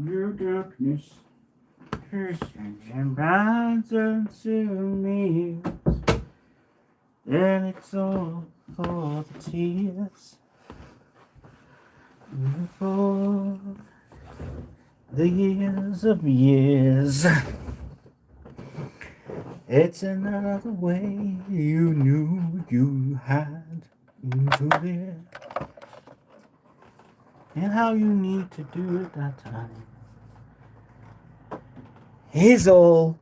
Your darkness and rises to me, and it's all for the tears, for the years of years. It's another way you knew you had to live, and how you need to do it that time is all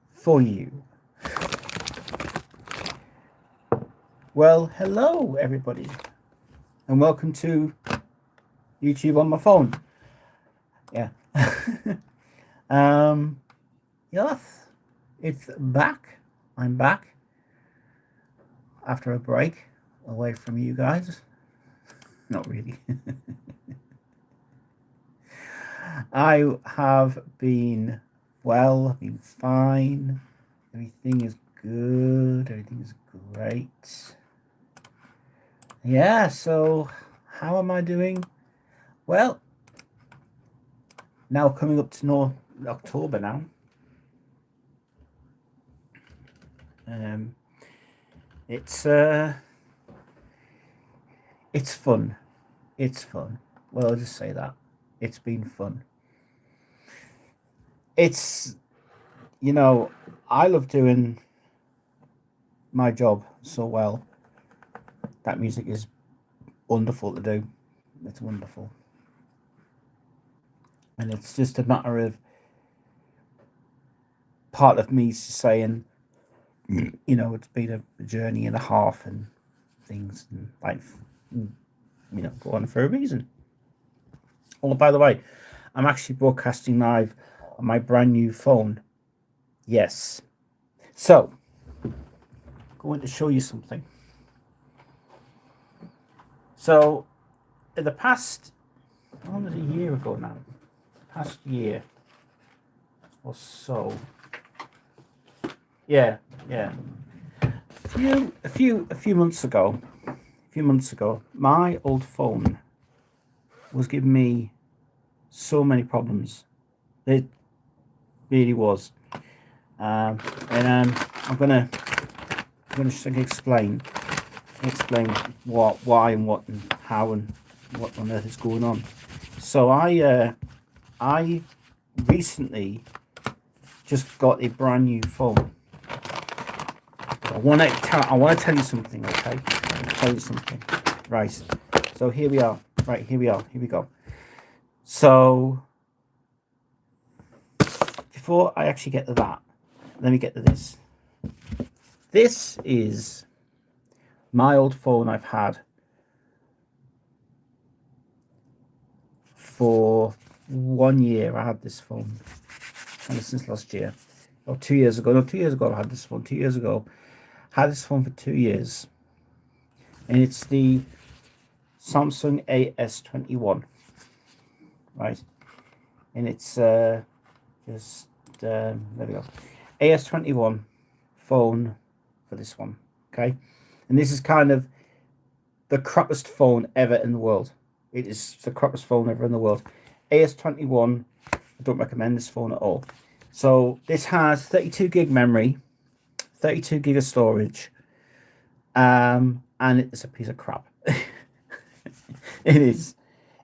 for you. Well, hello everybody, and welcome to YouTube on my phone. Yeah. Yes, it's back. I'm back after a break away from you guys. Not really. I have been well, I've been fine. Everything is good, everything is great. Yeah, so how am I doing? Well, now coming up to October now. It's fun. It's fun. Well, I'll just say that. It's been fun. It's, I love doing my job so well. That music is wonderful to do. It's wonderful. And it's just a matter of part of me saying, it's been a journey and a half and things and life, go on for a reason. Oh, by the way, I'm actually broadcasting live on my brand new phone. Yes. So, going to show you something. So, in the past, almost a year ago now, past year or so, yeah, a few months ago, my old phone was giving me so many problems. It really was, and I'm gonna explain what, why, and what, and how, and what on earth is going on. So I recently just got a brand new phone. I want to tell you something, okay? Right. So here we are. Right, here we go. So before I actually get to that, let me get to this. This is my old phone I've had for 1 year. I had this phone since last year. Or 2 years ago. No, 2 years ago I had this phone. 2 years ago. I had this phone for 2 years. And it's the Samsung AS21. Right? And it's there we go. AS21 phone for this one. Okay? And this is kind of the crappiest phone ever in the world. It is the crappiest phone ever in the world. AS21, I don't recommend this phone at all. So this has 32 gig memory, 32 gig of storage, and it's a piece of crap. It is.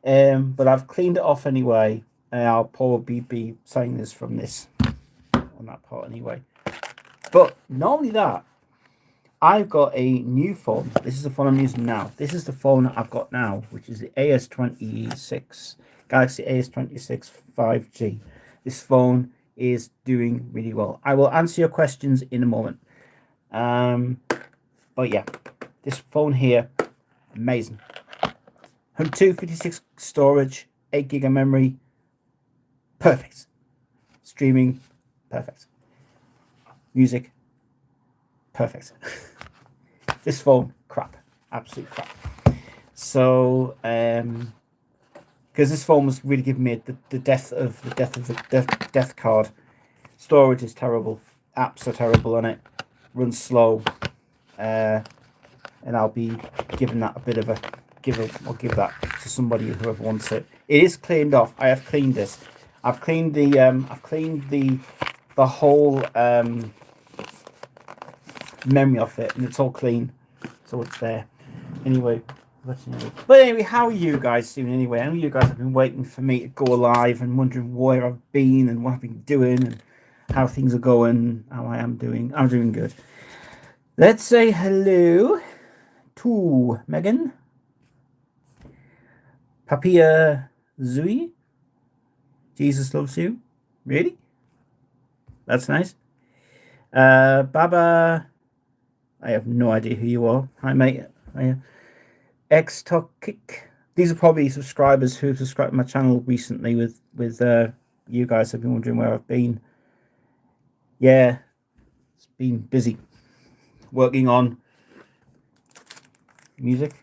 But I've cleaned it off anyway. I'll probably be saying this from this on that part anyway. But not only that, I've got a new phone. This is the phone I'm using now. This is the phone I've got now, which is the AS26, Galaxy AS26 5G. This phone is doing really well. I will answer your questions in a moment. But yeah, this phone here, amazing. 256 storage, 8 gig of memory, perfect. Streaming, perfect. Music, perfect. This phone, crap, absolute crap. So, because this phone was really giving me the death of the death card. Storage is terrible, apps are terrible on it, runs slow, and I'll be giving that a bit of a give that to somebody whoever wants it. It is cleaned off. I have cleaned this. I've cleaned the whole memory of it, and it's all clean, so it's there. Anyway, but anyway, how are you guys doing? Anyway, I know you guys have been waiting for me to go live and wondering where I've been and what I've been doing and how things are going, how I am doing. I'm doing good. Let's say hello to Megan, Papia Zui. Jesus loves you. Really? That's nice. Baba, I have no idea who you are. Hi, mate. Hiya. Xtokic. These are probably subscribers who have subscribed to my channel recently. With you guys have been wondering where I've been. Yeah, it's been busy working on music.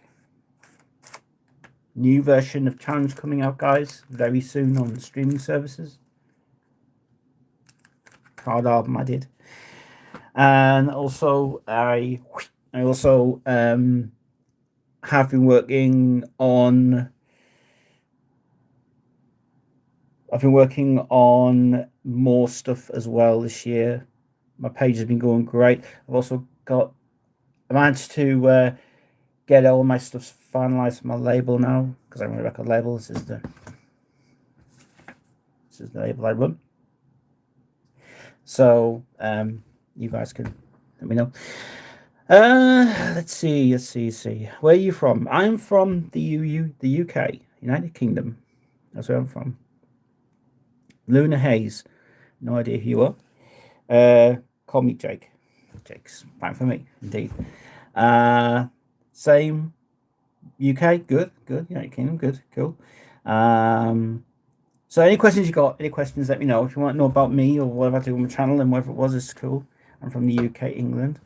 New version of Challenge coming out, guys, very soon on the streaming services. Card album I did, and also I also have been working on. I've been working on more stuff as well this year. My page has been going great. I've also I managed to get all my stuff finalized for my label now, because I'm on a record label. This is the label I run. So you guys can let me know. Let's see. Where are you from? I'm from the UK, United Kingdom. That's where I'm from. Luna Hayes. No idea who you are. Call me Jake. Jake's fine for me, indeed. Same. UK, good. United Kingdom, good, cool. So any questions you got, any questions, let me know. If you want to know about me or what I do on my channel and whatever it was, it's cool. I'm from the UK, England.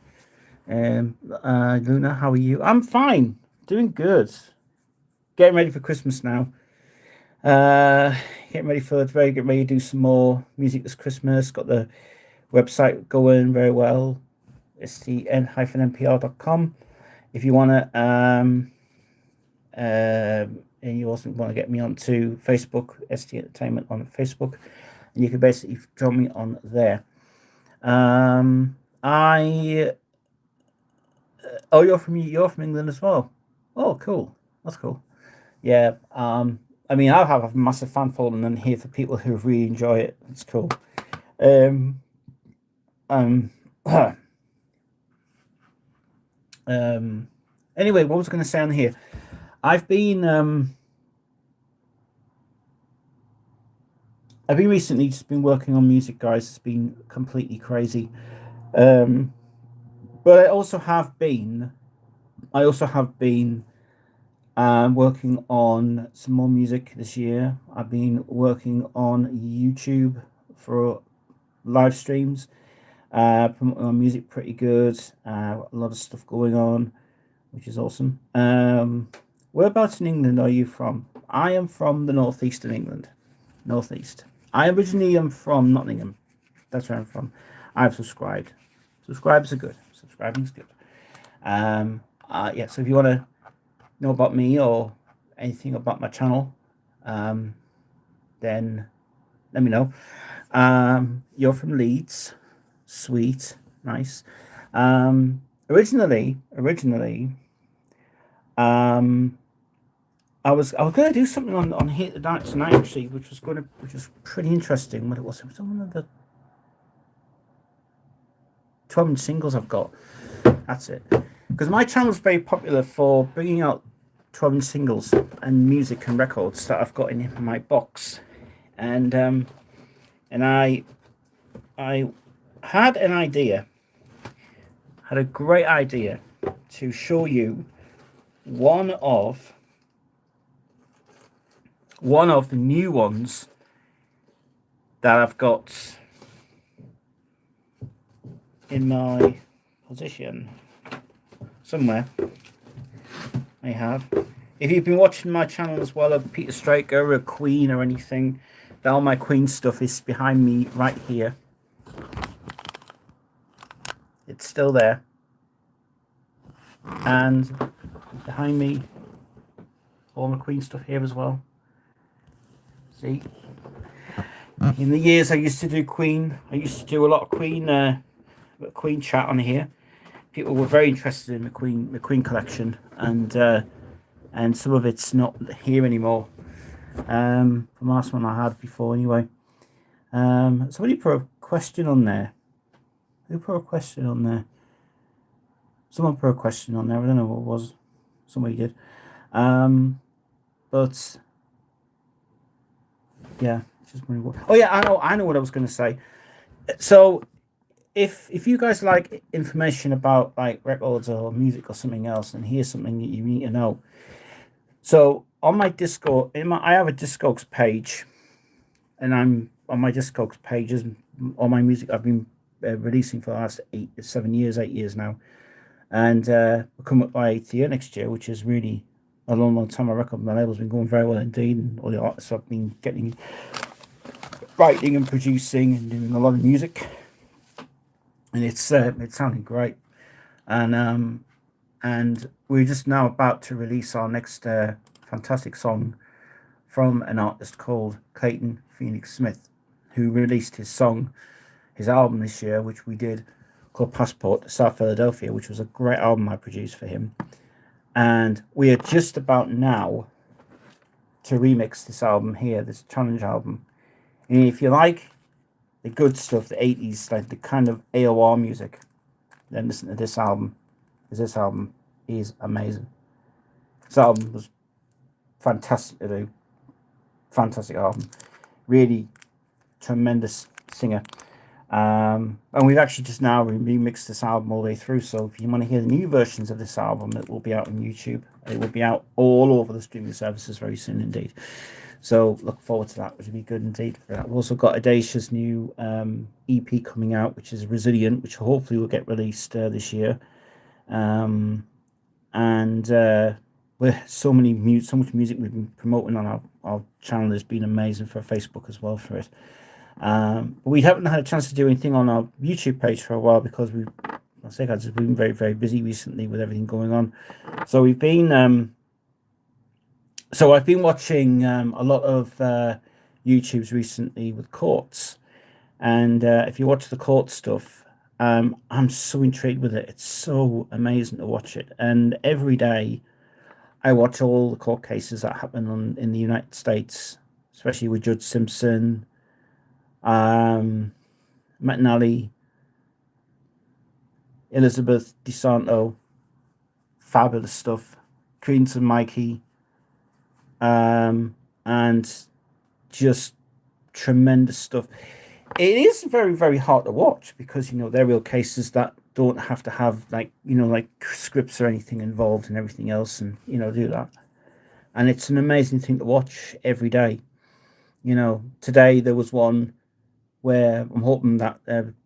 Luna, how are you? I'm fine, doing good. Getting ready for Christmas now. Getting ready to do some more music this Christmas. Got the website going very well. It's the n-npr.com. If you want to, and you also want to get me onto Facebook, ST Entertainment on Facebook, and you can basically join me on there. You're from England as well. Oh, cool. That's cool. Yeah. I mean, I have a massive fan following in here for people who really enjoy it. It's cool. Anyway, what was I going to say on here? I've been recently just been working on music, guys. It's been completely crazy. But I also have been working on some more music this year. I've been working on YouTube for live streams, promoting my music pretty good. A lot of stuff going on, which is awesome. Whereabouts in England are you from? I am from the northeast of England. Northeast. I originally am from Nottingham. That's where I'm from. I've subscribed. Subscribers are good. Subscribing's good. Yeah, so if you want to know about me or anything about my channel, then let me know. You're from Leeds. Sweet. Nice. Originally, I was going to do something on Hit the Night tonight, actually, which was pretty interesting. What it was one of the 12-inch singles I've got. That's it. Because my channel is very popular for bringing out 12-inch singles and music and records that I've got in my box, and I had an idea, had a great idea to show you one of the new ones that I've got in my position somewhere. I have. If you've been watching my channel as well, of Peter Straker or Queen or anything, all my Queen stuff is behind me right here. It's still there. And behind me Paul McQueen stuff here as well. See, in the years I used to do Queen, I used to do a lot of Queen chat on here. People were very interested in the Queen collection, and some of it's not here anymore. From last one I had before anyway. Somebody put a question on there. Who put a question on there? Someone put a question on there. I don't know what it was. Somebody did. But yeah, just oh yeah, I know what I was going to say. So if you guys like information about like records or music or something else, and here's something that you need to know. So on my Discord, I have a Discogs page, and I'm on my Discogs pages, all my music I've been releasing for the last 8 years now, and we'll come up by 8th year next year, which is really a long time. I reckon my label's been going very well indeed, and all the artists I've been getting, writing and producing and doing a lot of music, and it's sounding great, and we're just now about to release our next fantastic song from an artist called Clayton Phoenix Smith, who released his album this year, which we did, called Passport to South Philadelphia, which was a great album I produced for him. And we are just about now to remix this album here, this challenge album. And if you like the good stuff, the 80s, like the kind of AOR music, then listen to this album, because this album is amazing. This album was fantastic to do. Fantastic album. Really tremendous singer. And we've actually just now remixed this album all the way through, so if you want to hear the new versions of this album, it will be out on YouTube. It will be out all over the streaming services very soon indeed. So look forward to that, which will be good indeed for that. We've also got Audacious' new EP coming out, which is Resilient, which hopefully will get released this year. And with so much music we've been promoting on our channel has been amazing, for Facebook as well for it. But we haven't had a chance to do anything on our YouTube page for a while, because we've been very, very busy recently with everything going on. So we've been so I've been watching a lot of YouTubes recently with courts, and if you watch the court stuff, I'm so intrigued with it. It's so amazing to watch it, and every day I watch all the court cases that happen in the United States, especially with Judge Simpson, McNally, Elizabeth DeSanto, fabulous stuff, Quinton Mikey, and just tremendous stuff. It is very, very hard to watch, because they're real cases that don't have to have like scripts or anything involved and everything else, and do that. And it's an amazing thing to watch every day. Today there was one where I'm hoping that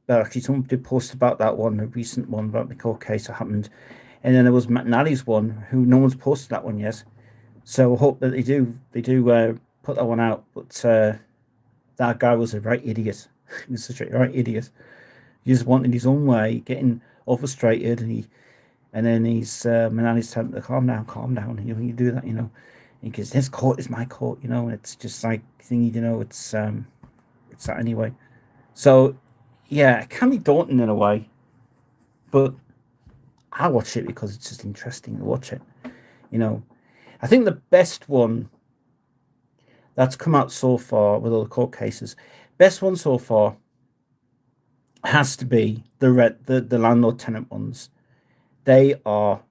actually someone did post about that one, a recent one about the court case that happened, and then there was McNally's one, who no one's posted that one yet. So I hope that they do put that one out. But that guy was a right idiot. He was such a right idiot. He just wanted his own way, getting frustrated, and then he's McNally's telling him to calm down. You do that, because his court is my court, and it's just like thingy, it's that anyway. So yeah, it can be daunting in a way, but I watch it because it's just interesting to watch it. I think the best one that's come out so far with all the court cases, best one so far has to be the landlord tenant ones. They are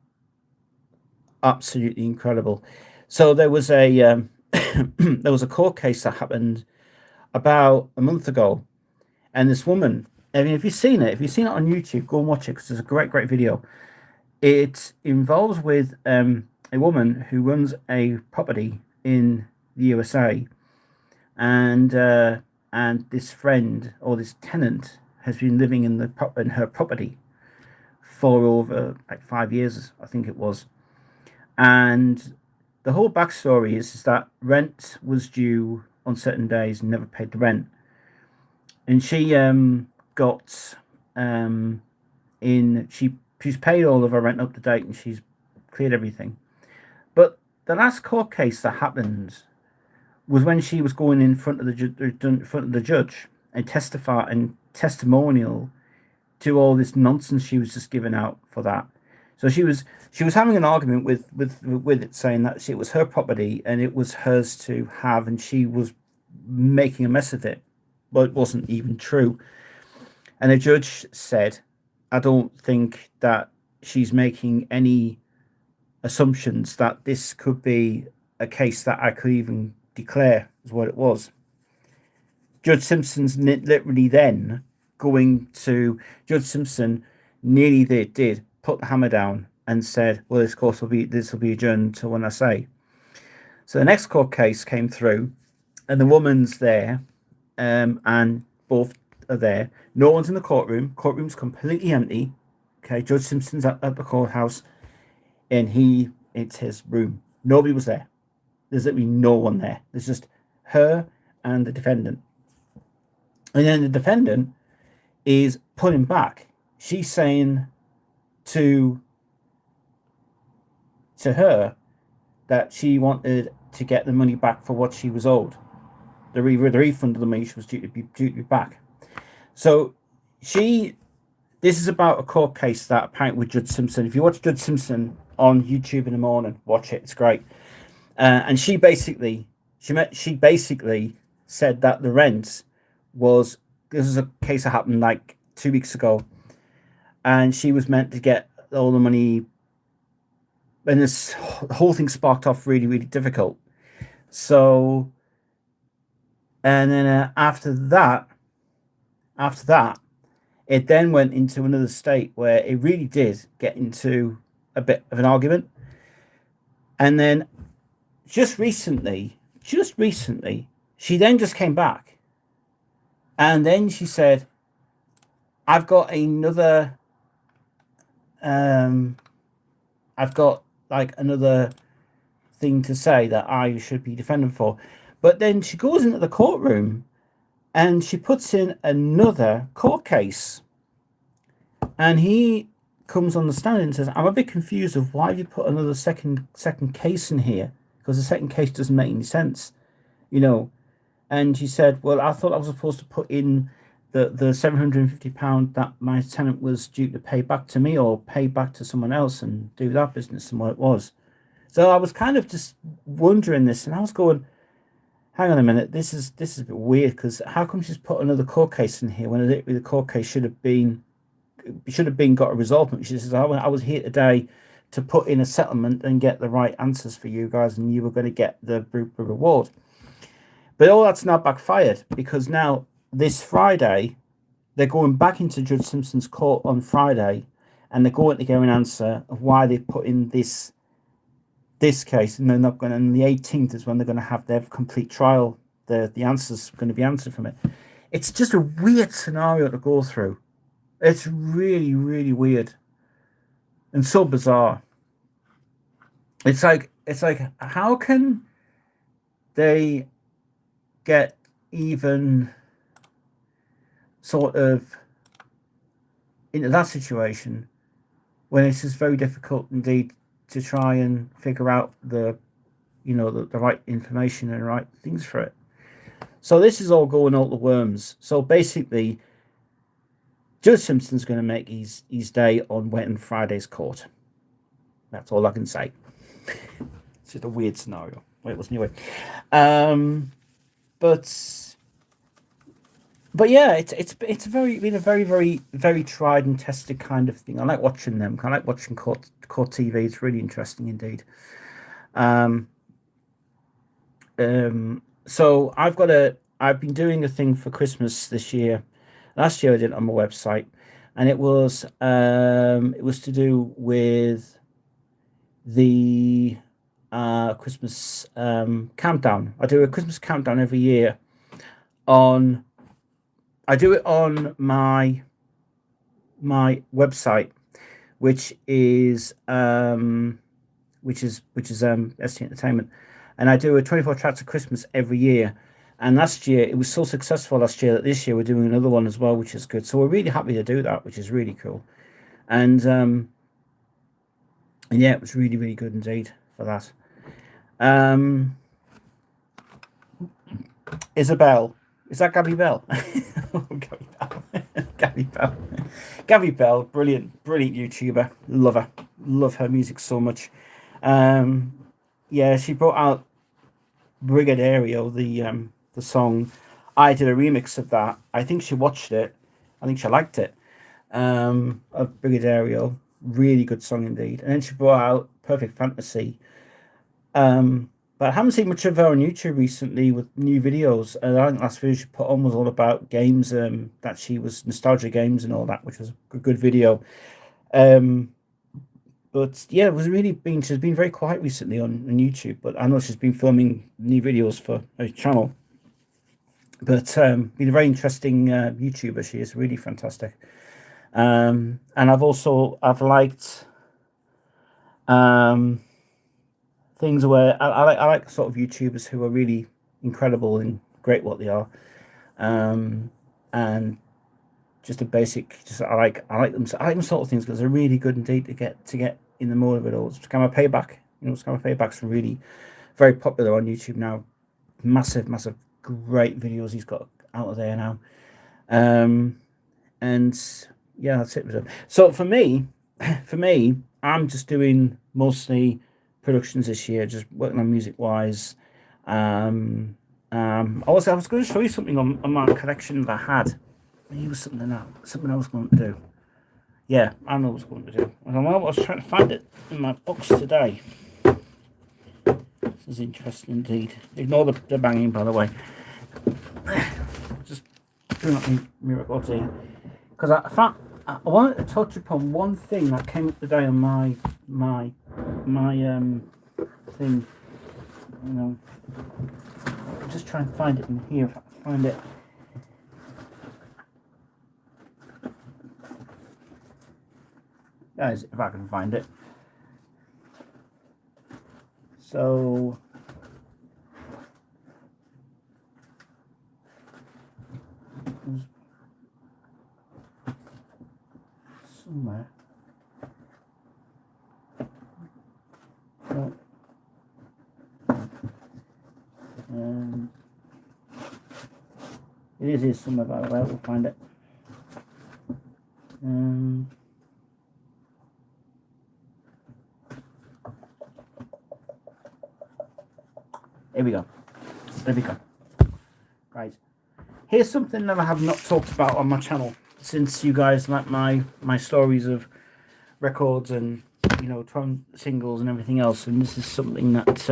absolutely incredible. So there was a there was a court case that happened about a month ago, and this woman, I mean, if you've seen it on YouTube, go and watch it, because it's a great video. It involves with a woman who runs a property in the USA, and this friend, or this tenant, has been living in her property for over like 5 years, I think it was. And the whole backstory is that rent was due on certain days and never paid the rent, and she got she's paid all of her rent up to date, and she's cleared everything. But the last court case that happened was when she was going in front of the judge and testimonial to all this nonsense she was just giving out for that. So she was having an argument with it, saying that it was her property and it was hers to have, and she was making a mess of it, but it wasn't even true. And the judge said, "I don't think that she's making any assumptions that this could be a case that I could even declare as what it was." Judge Simpson's literally then going to Judge Simpson nearly did put the hammer down and said, "Well, this will be adjourned to when I say." So the next court case came through, and the woman's there, and both are there. No one's in the courtroom. Courtroom's completely empty. Okay, Judge Simpson's at the courthouse, and it's his room. Nobody was there. There's literally no one there. There's just her and the defendant. And then the defendant is pulling back. She's saying to her that she wanted to get the money back for what she was owed, the refund of the money she was due to be back. So this is about a court case that apparently with Judge Simpson. If you watch Judge Simpson on YouTube in the morning, watch it. It's great. And she basically said that the rent was, this is a case that happened like 2 weeks ago, and she was meant to get all the money, and this whole thing sparked off really, really difficult. So, and then after that, it then went into another state where it really did get into a bit of an argument. And then just recently, she then just came back. And then she said, I've got another thing to say that I should be defended for. But then she goes into the courtroom and she puts in another court case. And he comes on the stand and says, I'm a bit confused of why you put another second case in here, because the second case doesn't make any sense, And she said, well, I thought I was supposed to put in the £750 that my tenant was due to pay back to me or pay back to someone else and do that business and what it was. So I was kind of just wondering this, and I was going, hang on a minute, this is a bit weird, because how come she's put another court case in here when the court case should have been got a resolvement? She says, I was here today to put in a settlement and get the right answers for you guys, and you were going to get the reward. But all that's now backfired, because now this Friday, they're going back into Judge Simpson's court on Friday, and they're going to get an answer of why they put in this case, and they're not going. And the 18th is when they're going to have their complete trial. The answers going to be answered from it. It's just a weird scenario to go through. It's really, really weird and so bizarre. It's like how can they get even sort of into that situation when it's just very difficult indeed to try and figure out the right information and the right things for it. So this is all going out the worms. So basically, Judge Simpson's going to make his day on Wednesday Friday's court. That's all I can say. It's just a weird scenario. Well, it was anyway. But yeah, it's been a very, very, very tried and tested kind of thing. I like watching them. I like watching court TV. It's really interesting indeed. So I've been doing a thing for Christmas this year. Last year I did it on my website, and it was to do with the Christmas countdown. I do a Christmas countdown every year. I do it on my website, which is ST Entertainment, and I do a 24 tracks of Christmas every year. And last year it was so successful that this year we're doing another one as well, which is good. So we're really happy to do that, which is really cool. And yeah, it was really, really good indeed for that. Isabel. Is that Gabby Bell? Oh, Gabby Bell. Gabby Bell. Gabby Bell, brilliant YouTuber. Love her. Love her music so much. Yeah, she brought out Brigaderio, the song. I did a remix of that. I think she watched it. I think she liked it. Of Brigaderio. Really good song indeed. And then she brought out Perfect Fantasy. But I haven't seen much of her on YouTube recently with new videos. I think last video she put on was all about games, that she was nostalgia games and all that, which was a good video. But yeah, it was really been. She's been very quiet recently on YouTube, but I know she's been filming new videos for her channel. But been a very interesting YouTuber. She is really fantastic. And I've liked things where I like sort of YouTubers who are really incredible and great what they are, and just a basic. I like them. I like them sort of things because they're really good indeed to get in the mode of it all. Scammer Payback, Scammer Payback's really very popular on YouTube now. Massive, great videos he's got out of there now. And yeah, that's it with him. So for me, I'm just doing mostly productions this year, just working on music wise. Also, I was going to show you something on my collection that I had. Maybe it was something I was going to do. Yeah, I know what I was going to do. I was trying to find it in my box today. This is interesting indeed. Ignore the banging, by the way. Just bring up my records here, because I wanted to touch upon one thing that came up today on my thing. I'm just trying to find it in here. If I can find it. Guys, if I can find it. So somewhere. No. It is here somewhere, by the way. We'll find it. Here we go. There we go. Right. Here's something that I have not talked about on my channel, since you guys like my stories of records and singles and everything else, and this is something that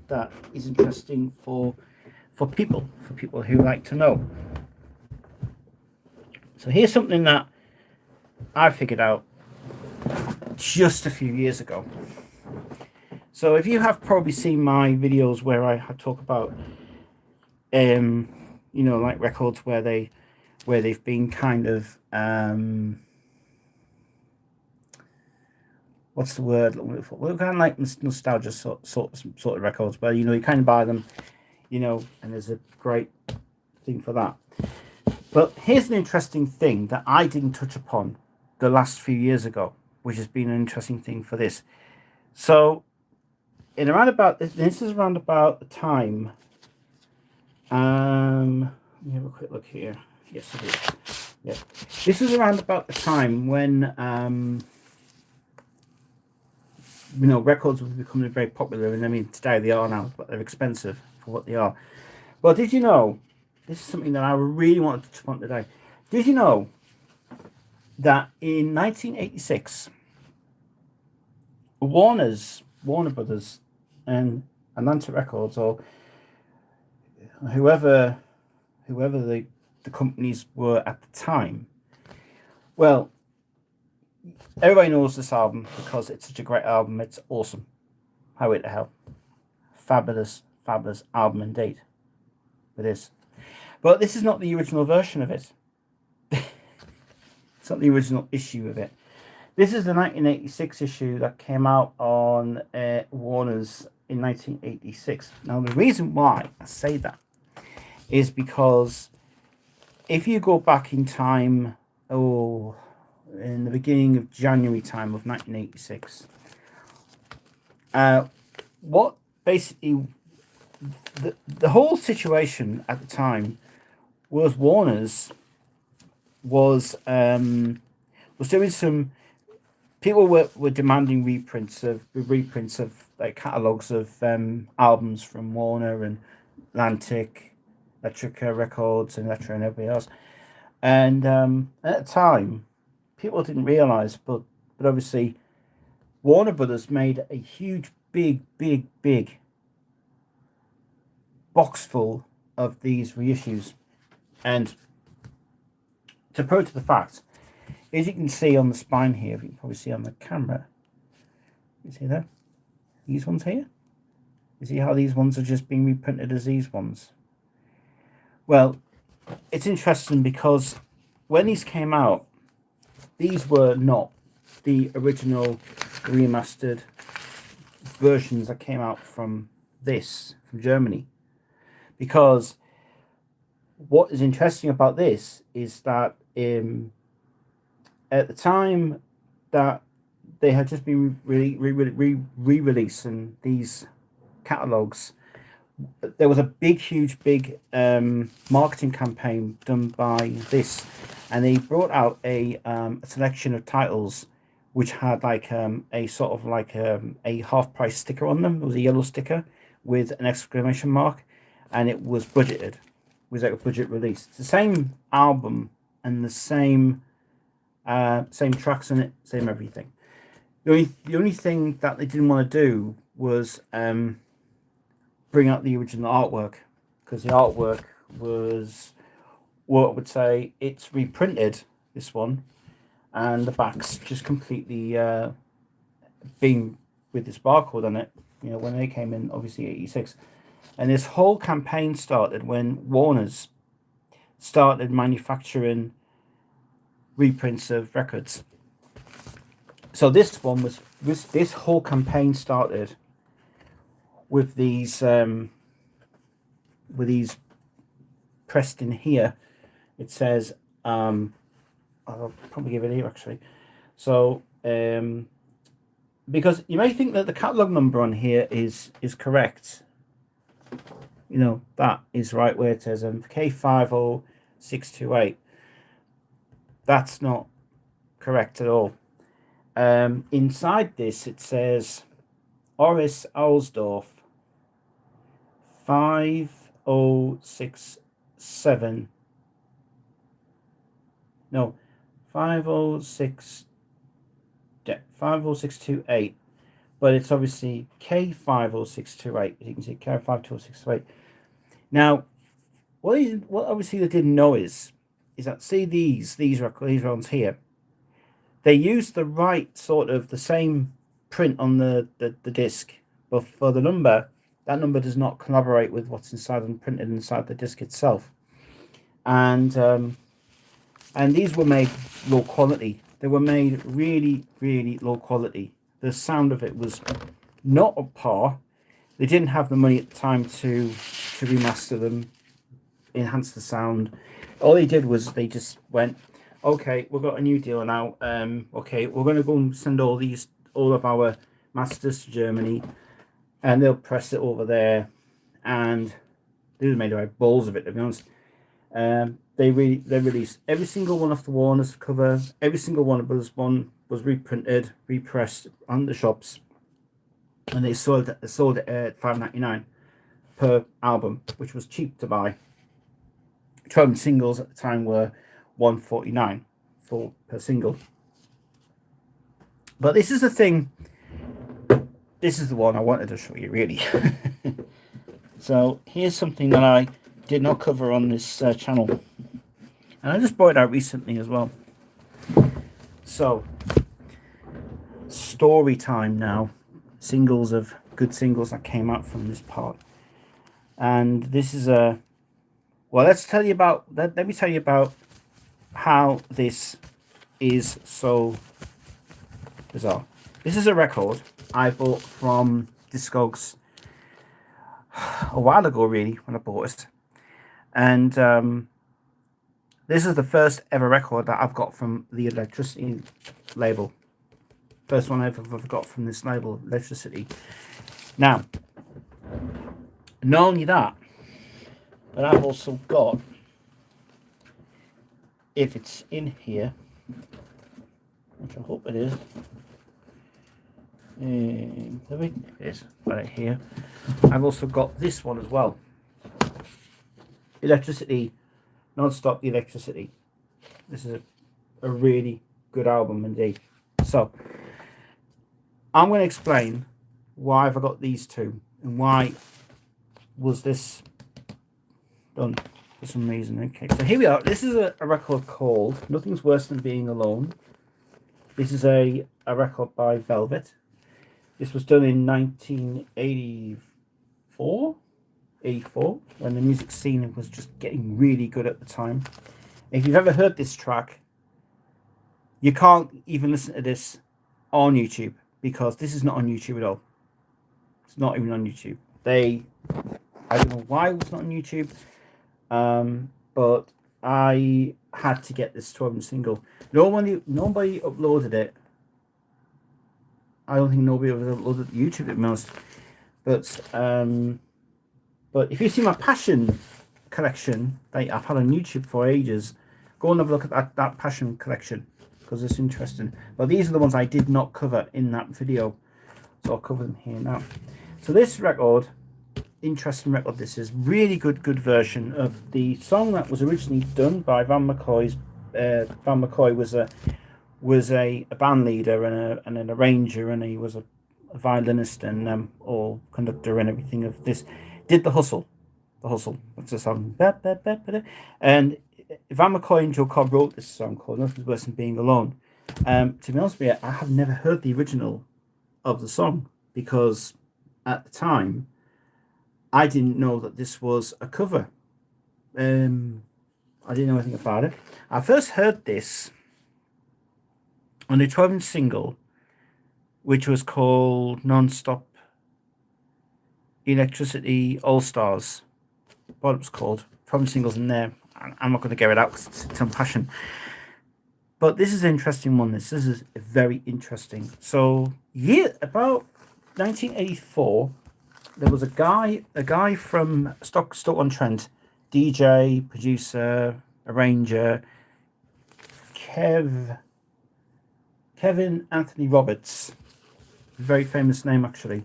that is interesting for people who like to know. So here's something that I figured out just a few years ago. So if you have probably seen my videos where I talk about like records where they've been kind of what's the word? Well, kind of like nostalgia sort of records where you kind of buy them, and there's a great thing for that. But here's an interesting thing that I didn't touch upon the last few years ago, which has been an interesting thing for this. So this is around about the time. Let me have a quick look here. Yes, it is. Yeah, this is around about the time when records were becoming very popular, and I mean today they are now, but they're expensive for what they are. Well, did you know? This is something that I really wanted to touch upon today. Did you know that in 1986, Warner Brothers and Atlantic Records, or whoever the companies were at the time, well, everybody knows this album because it's such a great album. It's awesome. Highway to Hell. Fabulous album indeed. It is. But this is not the original version of it. It's not the original issue of it. This is the 1986 issue that came out on Warner's in 1986. Now, the reason why I say that is because if you go back in time, in the beginning of January time of 1986, what basically the whole situation at the time was Warner's was doing some. People were demanding reprints of like catalogs of albums from Warner and Atlantic, Electrica Records, and Elektra and everybody else. And at the time, people didn't realize, but obviously, Warner Brothers made a huge, big box full of these reissues. And to prove to the fact, as you can see on the spine here, you can probably see on the camera, you see that? These ones here? You see how these ones are just being reprinted as these ones? Well, it's interesting because when these came out, these were not the original remastered versions that came out from Germany. Because what is interesting about this is that at the time that they had just been re-releasing these catalogs, there was a huge marketing campaign done by this, and they brought out a selection of titles which had like a sort of like a half price sticker on them. It was a yellow sticker with an exclamation mark, and it was budgeted. It was like a budget release. It's the same album and the same tracks in it, same everything. The only thing that they didn't want to do was bring out the original artwork, because the artwork was, what I would say, it's reprinted, this one, and the back's just completely being with this barcode on it, when they came in, obviously 86. And this whole campaign started when Warner's started manufacturing reprints of records. So this whole campaign started with these pressed in here. It says I'll probably give it here actually. So because you may think that the catalog number on here is correct. That is right where it says K50628. That's not correct at all. Inside this it says Oris Alsdorf 5067. No, 50628. But it's obviously K50628. As you can see, K50628. Now, what obviously they didn't know is that, see these ones here, they used the right sort of the same print on the disc, but for the number, that number does not collaborate with what's inside and printed inside the disc itself. And these were made low quality. They were made really low quality. The sound of it was not up par. They didn't have the money at the time to remaster them, enhance the sound. All they did was they just went, okay, we've got a new deal now. Okay, we're going to go and send all of our masters to Germany, and they'll press it over there. And they made like balls of it, to be honest. They released every single one off the Warner's cover. Every single one of those one was reprinted, repressed on the shops, and they sold it at $5.99 per album, which was cheap to buy. 12 singles at the time were $1.49 per single. But this is the thing. This is the one I wanted to show you, really. So here's something that I did not cover on this channel, and I just brought it out recently as well. So, story time now. Good singles that came out from this part. And this is a... Well, let me tell you about how this is so bizarre. This is a record I bought from Discogs a while ago, really, when I bought it. And this is the first ever record that I've got from the Electricity label. First one I've ever got from this label, Electricity. Now, Not only that, but I've also got, if it's in here, which I hope it is, there it is, right here. I've also got this one as well. Electricity, Non-Stop Electricity. This is a really good album indeed. So I'm going to explain why have I got these two and why was this done for some reason. Okay, so here we are. This is a record called Nothing's Worse Than Being Alone. This is a record by Velvet. This was done in 1984, when the music scene was just getting really good at the time. If you've ever heard this track, you can't even listen to this on YouTube because this is not on YouTube at all. It's not even on YouTube. I don't know why it was not on YouTube, but I had to get this 12-inch single. Nobody uploaded it. I don't think nobody ever uploaded it to YouTube at most. But if you see my Passion collection that I've had on YouTube for ages, go and have a look at that Passion collection because it's interesting. But these are the ones I did not cover in that video, so I'll cover them here now. So this record, interesting record. This is really good version of the song that was originally done by Van McCoy's. Van McCoy was a band leader and an arranger, and he was a violinist and or conductor and everything of this. Did The Hustle. That's the song. And Van McCoy and Joe Cobb wrote this song called Nothing's Worse Than Being Alone. To be honest with you, I have never heard the original of the song because at the time I didn't know that this was a cover. I didn't know anything about it. I first heard this on a 12-inch single, which was called Non-Stop Electricity All Stars. What it was called. 12-inch singles in there. I'm not going to get it out because it's on Passion. But this is an interesting one. This is very interesting. So, about 1984, there was a guy from Stoke-on-Trent, DJ, producer, arranger, Kevin Anthony Roberts, very famous name actually,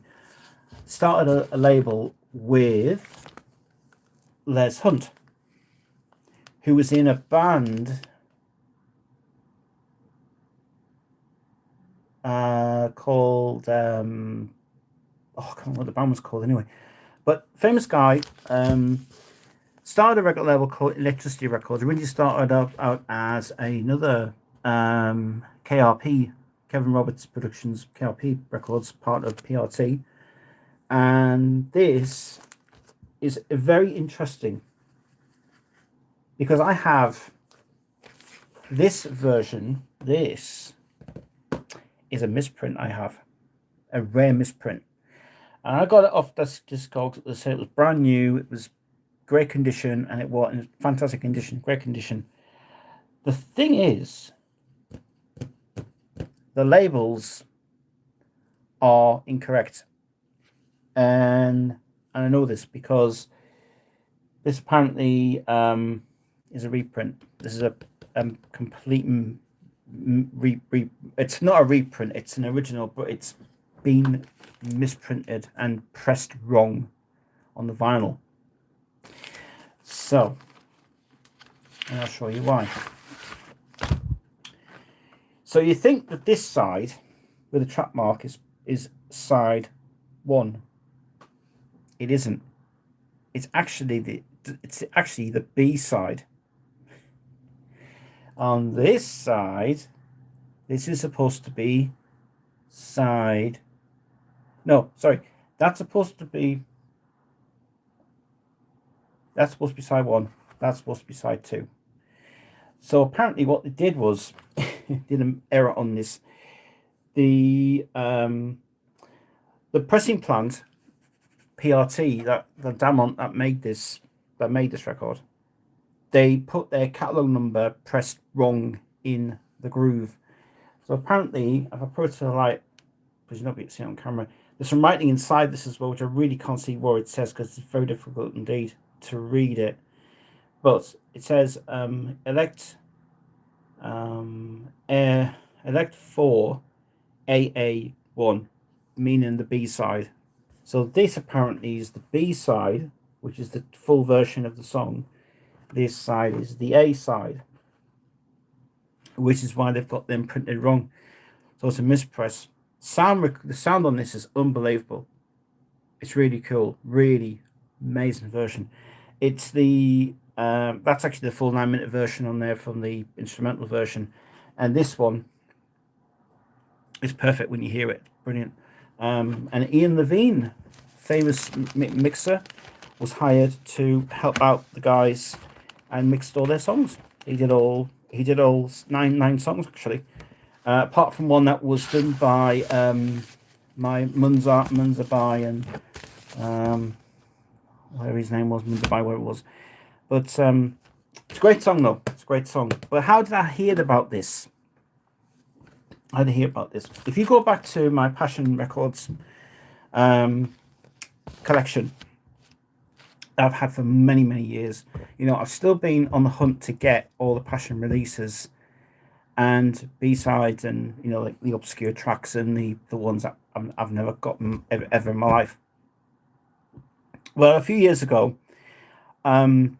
started a label with Les Hunt, who was in a band called I can't remember what the band was called anyway, but famous guy. Started a record label called Electricity Records. Originally started out as another KRP, Kevin Roberts Productions, KRP Records, part of PRT. And this is very interesting because I have this version. This is a misprint I have, a rare misprint. And I got it off Discogs. They said it was brand new, it was great condition, and it was in fantastic condition, great condition. The thing is, the labels are incorrect. And I know this because this apparently is a reprint. This is a complete it's not a reprint, it's an original, but it's been misprinted and pressed wrong on the vinyl. So, and I'll show you why. So you think that this side with the track mark is side 1. It isn't. It's actually the B side. On this side, this is supposed to be side. No, sorry. That's supposed to be side 1. That's supposed to be side 2. So apparently what they did was did an error on this. The pressing plant PRT, that the Damont that made this record, they put their catalog number pressed wrong in the groove. So apparently, if I put it to the light, because you're not going to see it on camera, There's some writing inside this as well, which I really can't see what it says because it's very difficult indeed to read it. But it says elect elect 4 AA1, meaning the B side. So this apparently is the B side, which is the full version of the song. This side is the A side, which is why they've got them printed wrong. So it's a mispress. The sound on this is unbelievable. It's really cool, really amazing version. It's the that's actually the full 9-minute version on there from the instrumental version, and this one is perfect when you hear it. Brilliant. And Ian Levine, famous mixer, was hired to help out the guys and mixed all their songs. He did all nine songs actually. Apart from one that was done by my Munza Bai and whatever his name was, Munza Bai, where it was. But it's a great song though. It's a great song. But how did I hear about this? How did I hear about this? If you go back to my Passion Records collection that I've had for many, many years, I've still been on the hunt to get all the Passion releases and B-sides and like the obscure tracks and the ones that I've never gotten ever in my life. Well, a few years ago, I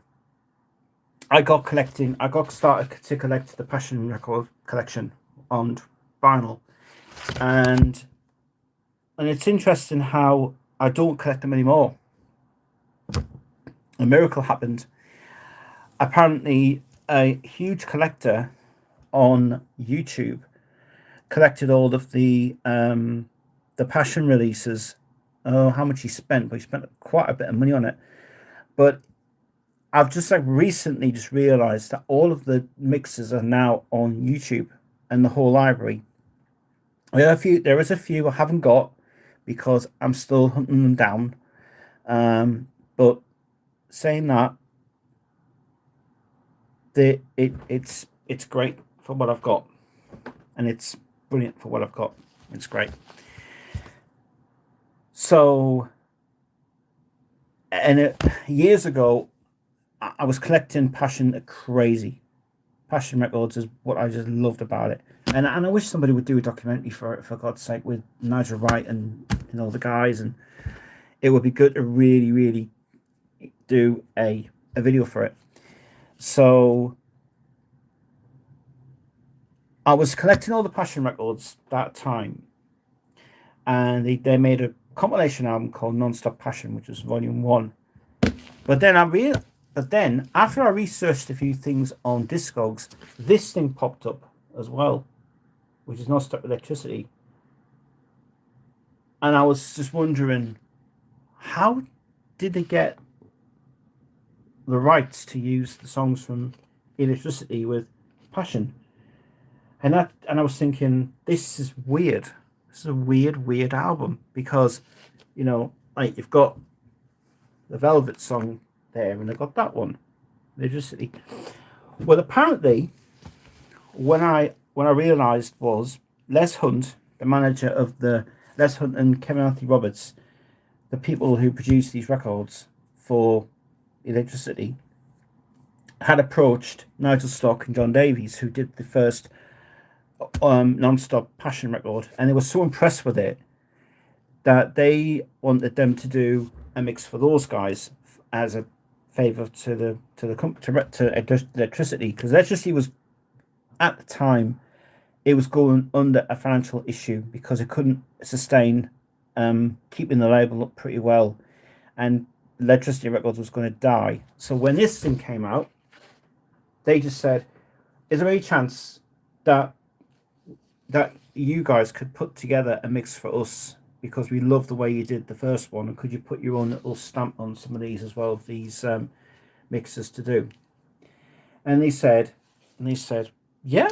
started to collect the Passion record collection on vinyl, and it's interesting how I don't collect them anymore. A miracle happened. Apparently, a huge collector on YouTube collected all of the Passion releases. Oh, how much he spent? But he spent quite a bit of money on it. But I've just recently realized that all of the mixes are now on YouTube and the whole library. There is a few I haven't got because I'm still hunting them down. But saying that, it's great for what I've got, and it's brilliant for what I've got. It's great. So, and years ago, I was collecting Passion crazy. Passion records is what I just loved about it, and I wish somebody would do a documentary for it, for God's sake, with Nigel Wright and the guys, and it would be good to really, really do a video for it. So I was collecting all the Passion records that time, and they made a compilation album called Non-Stop Passion, which was Volume 1. But then after I researched a few things on Discogs, this thing popped up as well, which is Non-Stop Electricity. And I was just wondering, how did they get the rights to use the songs from Electricity with Passion? And I was thinking, this is weird. This is a weird album, because like you've got the Velvet song there, and I got that one, Electricity. Well, apparently, when I realized was Les Hunt, the manager of the Les Hunt and Kevin Anthony Roberts, the people who produced these records for Electricity, had approached Nigel Stock and John Davies, who did the first Non-Stop Passion record, and they were so impressed with it that they wanted them to do a mix for those guys as a favor to Electricity, because Electricity was, at the time, it was going under a financial issue because it couldn't sustain keeping the label up pretty well, and Electricity Records was going to die. So when this thing came out, they just said, is there any chance that you guys could put together a mix for us, because we love the way you did the first one, and could you put your own little stamp on some of these as well, these mixes to do? And they said, yeah,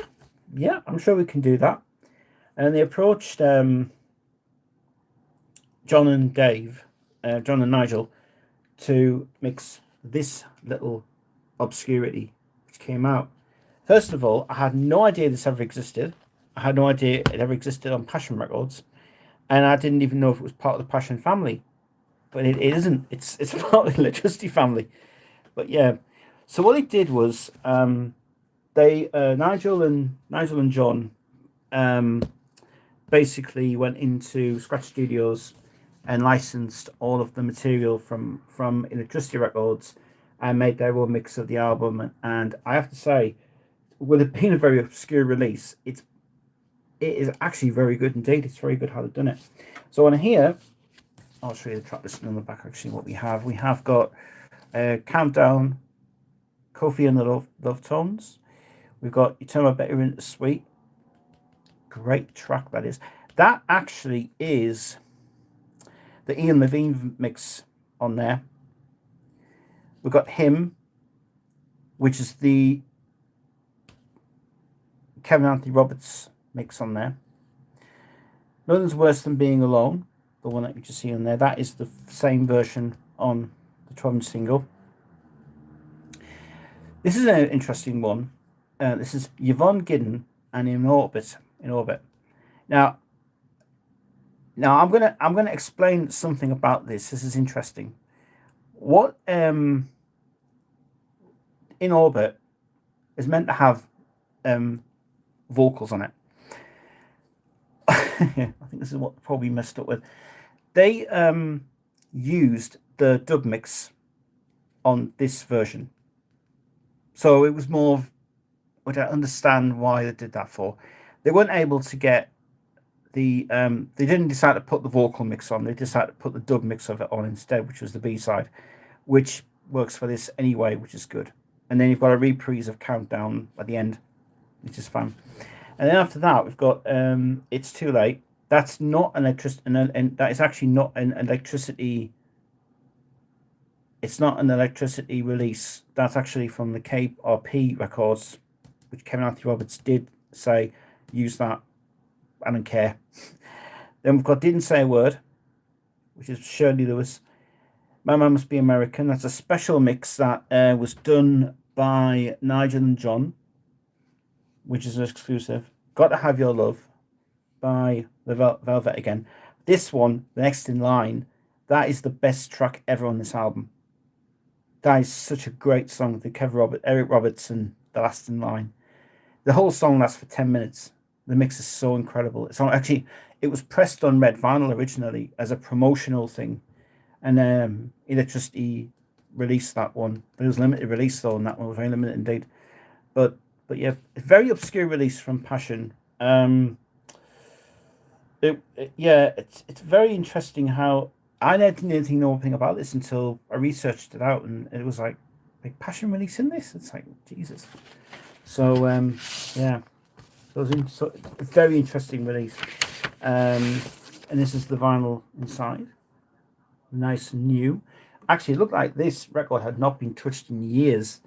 I'm sure we can do that. And they approached John and Nigel to mix this little obscurity which came out. First of all, I had no idea this ever existed. I had no idea it ever existed on Passion Records. and I didn't even know if it was part of the Passion family, but it isn't. It's part of the Electricity family. But yeah, so what they did was they Nigel and John basically went into Scratch Studios and licensed all of the material from Electricity Records and made their own mix of the album. And I have to say, with it being a very obscure release, it is actually very good indeed. It's very good how they've done it. So on here, I'll show you the track listing on the back. Actually, what we have got Countdown, Kofi and the Love Tones. We've got You Turn My Better Into Sweet. Great track that is. That actually is the Ian Levine mix on there. We've got Him, which is the Kevin Anthony Roberts mix on there. Nothing's Worse Than Being Alone, the one that you just see on there. That is the same version on the 12-inch single. This is an interesting one. This is Yvonne Giddens and In Orbit. Now I'm gonna explain something about this. This is interesting. What In Orbit is meant to have vocals on it. I think this is what probably messed up with. They used the dub mix on this version, so it was more of, which I understand why they did that for. They weren't able to get the they didn't decide to put the vocal mix on. They decided to put the dub mix of it on instead, which was the B-side, which works for this anyway, which is good. And then you've got a reprise of Countdown at the end, which is fun. And then after that, we've got It's Too Late. That's not an electricity, and that is actually not an electricity. It's not an electricity release. That's actually from the KRP records, which Kevin Anthony Roberts did say, use that. I don't care. Then we've got Didn't Say a Word, which is Shirley Lewis. My Man Must Be American. That's a special mix that was done by Nigel and John, which is an exclusive. Got to Have Your Love by the Velvet again. This one, the next in line, that is the best track ever on this album. That is such a great song. The Eric Robertson, The Last in Line. The whole song lasts for 10 minutes. The mix is so incredible. It's actually, it was pressed on red vinyl originally as a promotional thing, and Electricity released that one. But it was limited release though, and that one was very limited indeed. But yeah, a very obscure release from Passion. It's very interesting how I didn't know anything about this until I researched it out, and it was like Passion releasing this. It's like Jesus. So yeah, it's a very interesting release. And this is the vinyl inside, nice and new. Actually, it looked like this record had not been touched in years.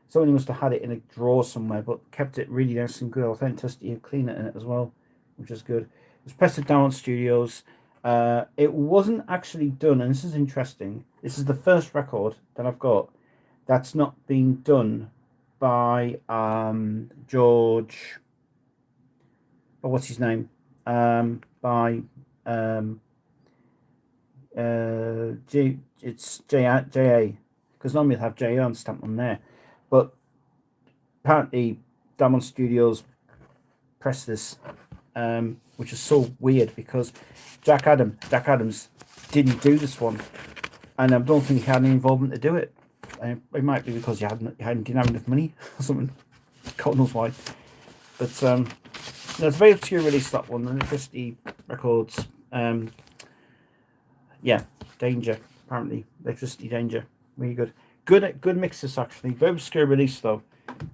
Somebody must have had it in a drawer somewhere, but kept it really nice and good authenticity and clean it in it as well, which is good. It was pressed at Download Studios. It wasn't actually done, and this is interesting. This is the first record that I've got that's not been done by George. Oh, what's his name? It's J.A. because normally they have J.A. on stamped on there. But apparently, Diamond Studios pressed this, which is so weird because Jack Adams didn't do this one, and I don't think he had any involvement to do it. It might be because he didn't have enough money or something. God knows why. But it's a very obscure release, that one. The Electricity Records. Yeah, Danger. Apparently, Electricity Danger. Really good. Good mixes actually. Very obscure release though,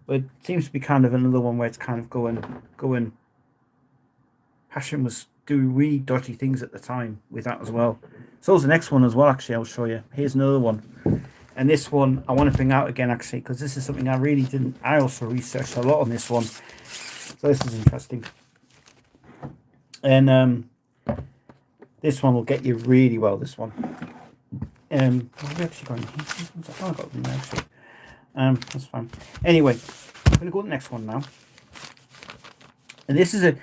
but it seems to be kind of another one where it's kind of going. Passion was doing really dodgy things at the time with that as well. So is the next one as well. Actually, I'll show you. Here's another one, and this one I want to bring out again actually because this is something I really didn't. I also researched a lot on this one, so this is interesting. And this one will get you really well. This one. What are we actually going here? I got them there actually. That's fine. Anyway, I'm going to go to the next one now. And this is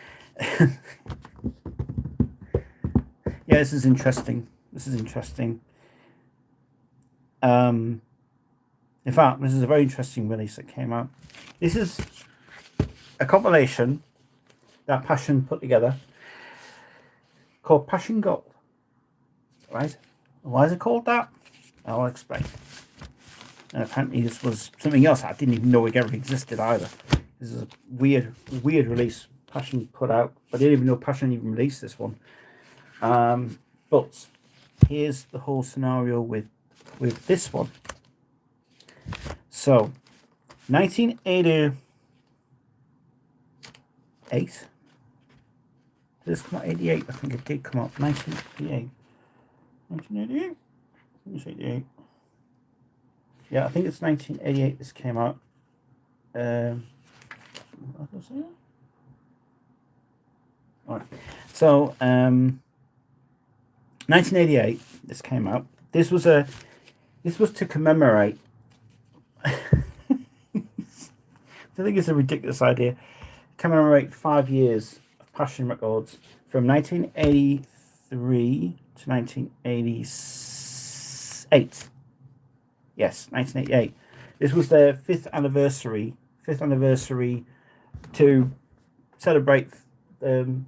Yeah, this is interesting. This is interesting. In fact, this is a very interesting release that came out. This is a compilation that Passion put together called Passion Gold. Right? Why is it called that? I'll explain. And apparently this was something else I didn't even know it ever existed either. This is a weird release Passion put out. I didn't even know Passion even released this one. But here's the whole scenario with this one. So, 1988. Did this come out 88? I think it did come out 1988. 1988? I think it's 88. Yeah, I think it's 1988 this came out. Alright. So, 1988 this came out. This was to commemorate I think it's a ridiculous idea. Commemorate 5 years of Passion Records from 1983 to 1988. Yes, 1988. This was their fifth anniversary to celebrate the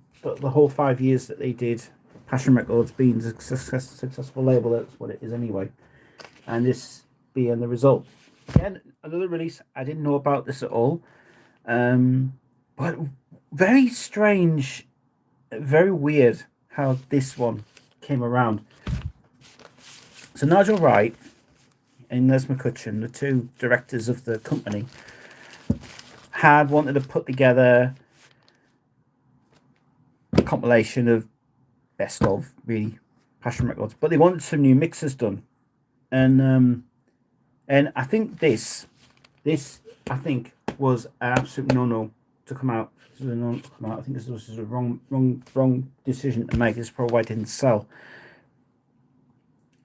whole 5 years that they did Passion Records being a successful label. That's what it is anyway. And this being the result. Again, another release. I didn't know about this at all. But very strange, very weird how this one came around. So Nigel Wright and Les McCutcheon, the two directors of the company, had wanted to put together a compilation of best of, really, Passion Records, but they wanted some new mixes done. And I think this I think was an absolute no-no to come out. I think this was just a wrong decision to make. This is probably why it didn't sell.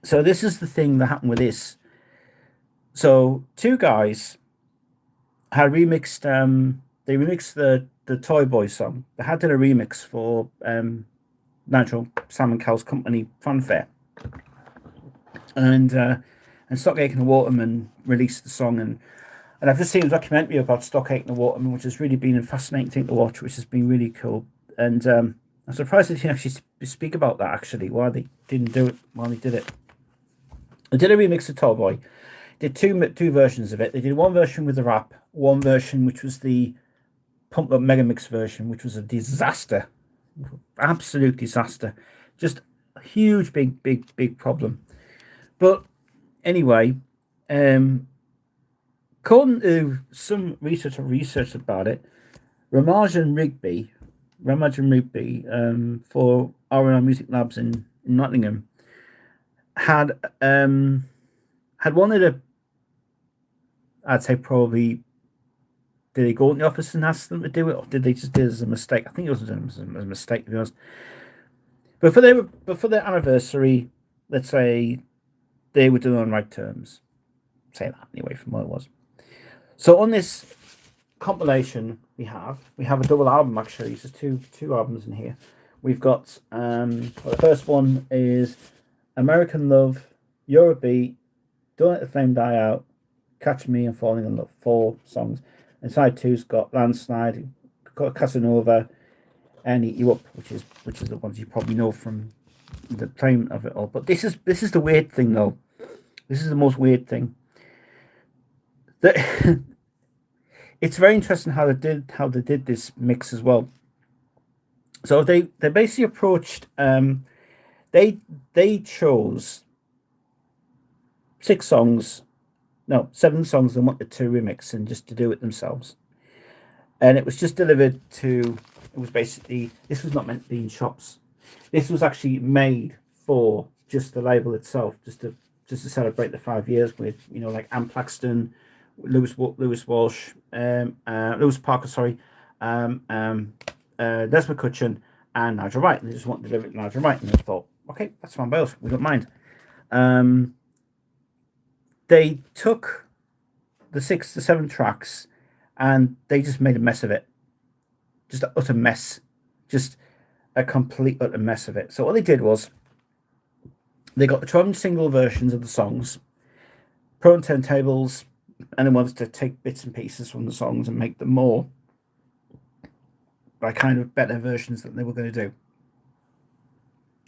So this is the thing that happened with this. So two guys had remixed. They remixed the Toy Boy song. They had done a remix for Nigel Sam and Cal's company Fanfare, and Stock Aitken and Waterman released the song, and I've just seen a documentary about Stock Aitken and Waterman, which has really been a fascinating thing to watch, which has been really cool. And I'm surprised they didn't actually speak about that, actually, why they didn't do it while they did it. They did a remix of Toy Boy. Did two versions of it. They did one version with the rap, one version which was the pumped up mega mix version, which was a disaster, absolute disaster, just a huge big problem. But anyway, according to some research about it, Ramajan Rigby for R&R Music Labs in Nottingham had wanted to, I'd say probably, did they go in the office and ask them to do it, or did they just do it as a mistake? I think it was a mistake, to be honest. But for their anniversary, let's say they were doing it on right terms. Say that anyway, from what it was. So on this compilation, we have a double album, actually. There's two albums in here. We've got the first one is American Love, You're a Beat, Don't Let the Flame Die Out, Catch Me and Falling in Love, 4 songs. And side 2's got Landslide, Casanova, and Eat You Up, which is the ones you probably know from the playing of it all. But this is the weird thing, though. This is the most weird thing. It's very interesting how they did this mix as well. So they basically approached. They chose 7 songs they wanted to remix and just to do it themselves, and it was just delivered to. It was basically, this was not meant to be in shops. This was actually made for just the label itself, just to celebrate the 5 years with, like Anne Plaxton, Lewis Walsh, Lewis Parker, sorry, Les McCutcheon, and Nigel Wright. And they just wanted to deliver it to Nigel Wright, and they thought, okay, that's fine by us. We don't mind. They took the 6 to 7 tracks and they just made a mess of it. Just an utter mess. Just a complete utter mess of it. So what they did was They got the 12 single versions of the songs, pro and turntables, and they wanted to take bits and pieces from the songs and make them more by kind of better versions that they were going to do.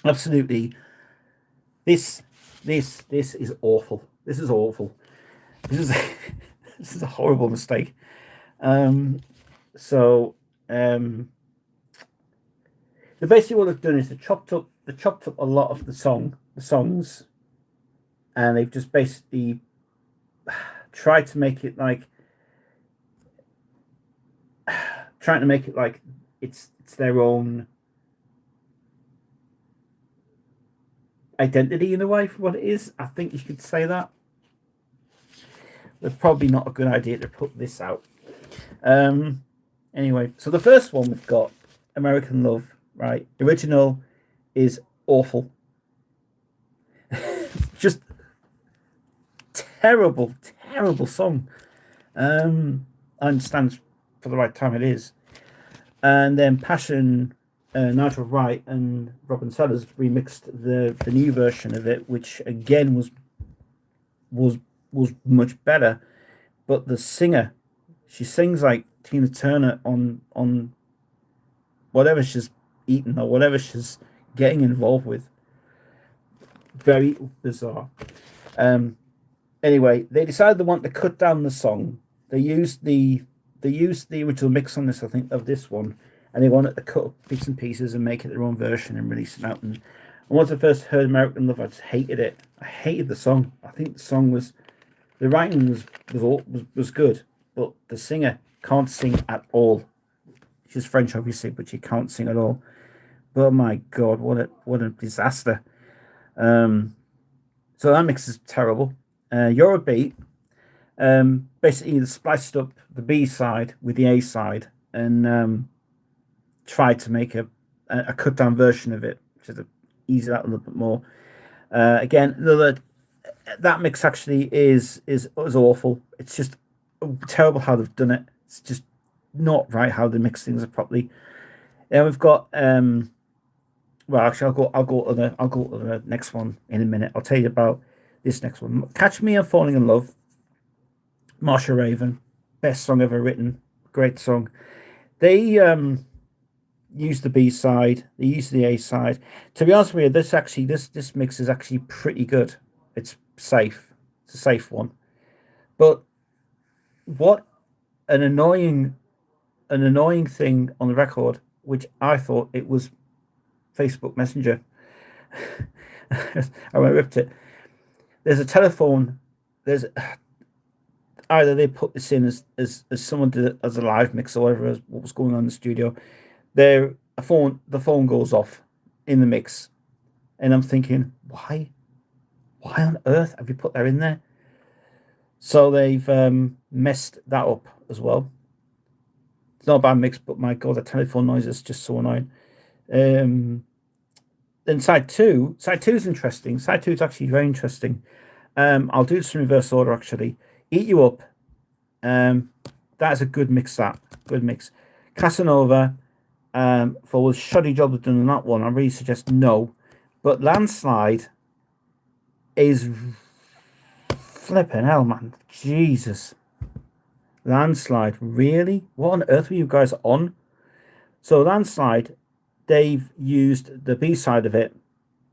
Absolutely, this is awful. This is awful. This is this is a horrible mistake. So basically what they've done is they chopped up a lot of the songs, and they've just basically tried to make it like it's their own identity in a way for what it is. I think you could say that. It's probably not a good idea to put this out. Anyway, so the first one we've got, American Love, right? The original is awful. Just terrible song. I understand for the right time it is. And then Passion, Nigel Wright and Robin Sellers remixed the new version of it, which again was much better. But the singer, she sings like Tina Turner on whatever she's eating or whatever she's getting involved with. Very bizarre. Anyway, they decided they want to cut down the song. They used the original mix on this, I think, of this one, and they wanted to cut up bits and pieces and make it their own version and release it out. And once I first heard American Love, I just hated it. I hated the song. I think the song the writing was good, but the singer can't sing at all. She's French, obviously, but she can't sing at all. But my God, what a disaster! So that mix is terrible. Eurobeat basically spliced up the B side with the A side and tried to make a cut down version of it, just to ease it out a little bit more. Again, that mix actually is awful. It's just terrible how they've done it. It's just not right how they mix things up properly. Then we've got well, actually, I'll go to the next one in a minute. I'll tell you about this next one. Catch Me I'm Falling in Love. Marsha Raven, best song ever written. Great song. They used the B side. They used the A side. To be honest with you, this mix is actually pretty good. It's safe. It's a safe one. But what an annoying thing on the record, which I thought it was Facebook Messenger. I ripped it. There's a telephone. There's either they put this in as someone did it as a live mix or whatever, as what was going on in the studio. The phone goes off in the mix, and I'm thinking, why on earth have you put that in there? So they've messed that up as well. It's not a bad mix, but my God, the telephone noise is just so annoying. Then side two is interesting. Side two is actually very interesting. I'll do this in reverse order actually. Eat You Up. That is a good mix. Good mix. Casanova. For the shoddy job they've done on that one, I really suggest no. But Landslide is flipping hell, man. Jesus. Landslide, really? What on earth were you guys on? So Landslide, they've used the B side of it,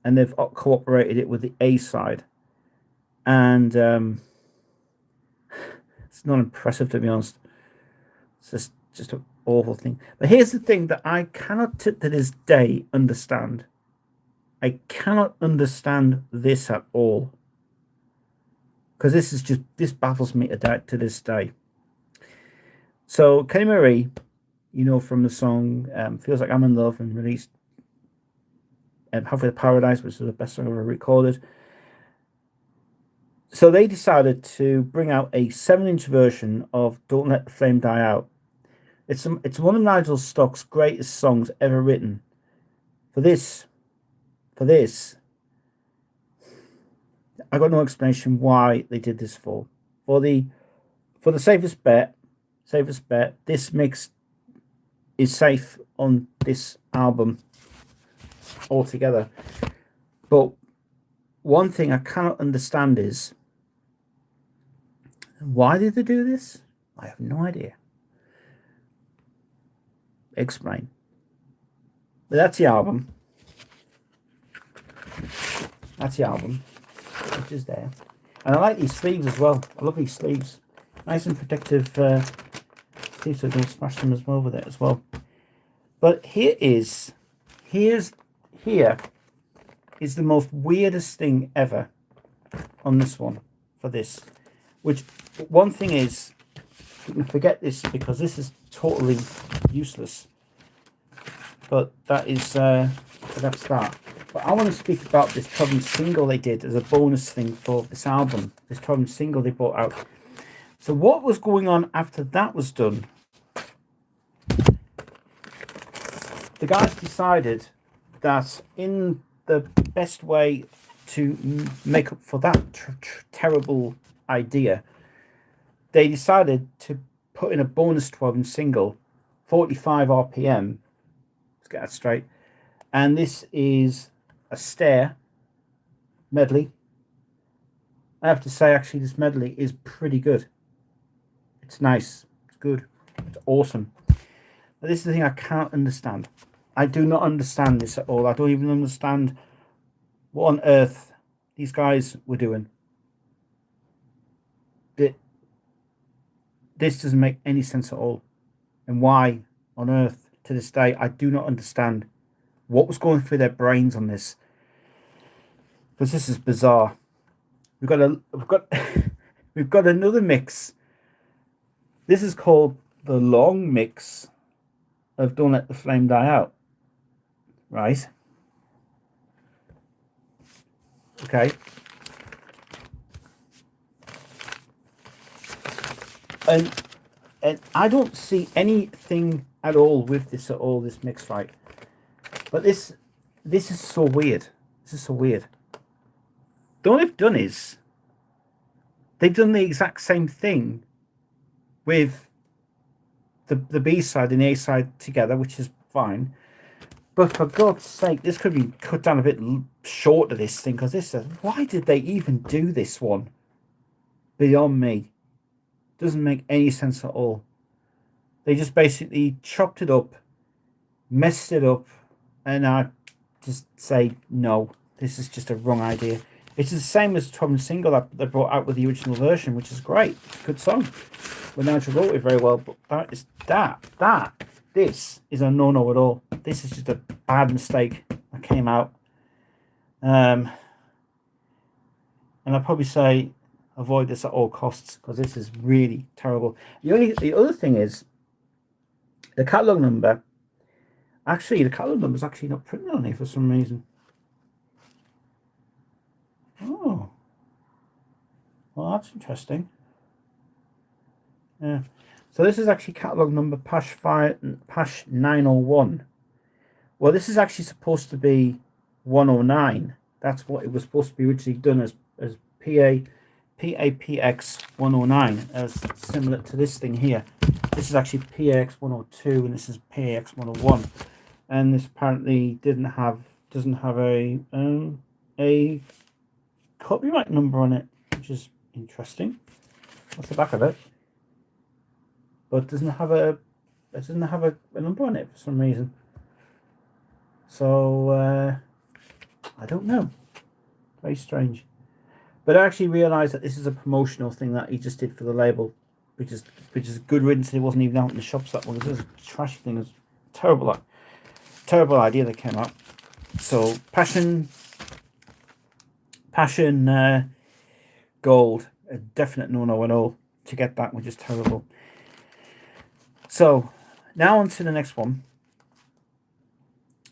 and they've cooperated it with the A side, and it's not impressive, to be honest. It's just an awful thing. But here's the thing that I cannot to this day understand. I cannot understand this at all, because this baffles me to this day. So Kenny Marie, you know, from the song Feels Like I'm in Love, and released Halfway to Paradise, which is the best song ever recorded. So they decided to bring out a 7-inch version of Don't Let the Flame Die Out. It's one of Nigel Stock's greatest songs ever written. For this, I got no explanation why they did this for. For the safest bet, this mix is safe on this album altogether. But one thing I cannot understand is, why did they do this? I have no idea. Explain. But that's the album. That's the album, which is there. And I like these sleeves as well. I love these sleeves. Nice and protective sleeves, so don't smash them as well with it as well. But here is the most weirdest thing ever on this one for this. Which, one thing is, you can forget this because this is totally useless. But that's that. But I want to speak about this 12-inch single they did as a bonus thing for this album. This 12-inch single they brought out. So what was going on after that was done? The guys decided that in the best way to make up for that terrible idea, they decided to put in a bonus 12-inch single, 45 RPM. Let's get that straight. And this is a Stare medley. I have to say, actually, this medley is pretty good. It's nice. It's good. It's awesome. But this is the thing I can't understand. I do not understand this at all. I don't even understand what on earth these guys were doing. This doesn't make any sense at all. And why on earth, to this day, I do not understand what was going through their brains on this. Because this is bizarre. We've got we've got another mix. This is called the long mix of Don't Let the Flame Die Out. Right? Okay. And I don't see anything at all with this at all, this mix, right? But this is so weird. This is so weird. What they've done is they've done the exact same thing with the B side and the A side together, which is fine. But for God's sake, this could be cut down a bit short of this thing, because this is, why did they even do this one? Beyond me. Doesn't make any sense at all. They just basically chopped it up, messed it up, and I just say no. This is just a wrong idea. It's the same as Tom single that they brought out with the original version, which is great. It's a good song. Well, Nigel wrote it very well, but this is a no-no at all. This is just a bad mistake that came out. And I'd probably say avoid this at all costs, because this is really terrible. The other thing is the catalog number. Actually, the catalog number is actually not printed on here for some reason. Oh, well, that's interesting. Yeah. So this is actually catalog number Pash 901. Well, this is actually supposed to be 109. That's what it was supposed to be originally done as PAPX 109, as similar to this thing here. This is actually PAX 102, and this is PAX 101. And this apparently doesn't have a copyright number on it, which is interesting. That's the back of it. But it doesn't have a number on it for some reason. So I don't know. Very strange. But I actually realised that this is a promotional thing that he just did for the label, which is good riddance. It wasn't even out in the shops, that one. This is a trashy thing. It's terrible idea that came out. So Passion Gold, a definite no-no at all. To get that, which is terrible. So now on to the next one,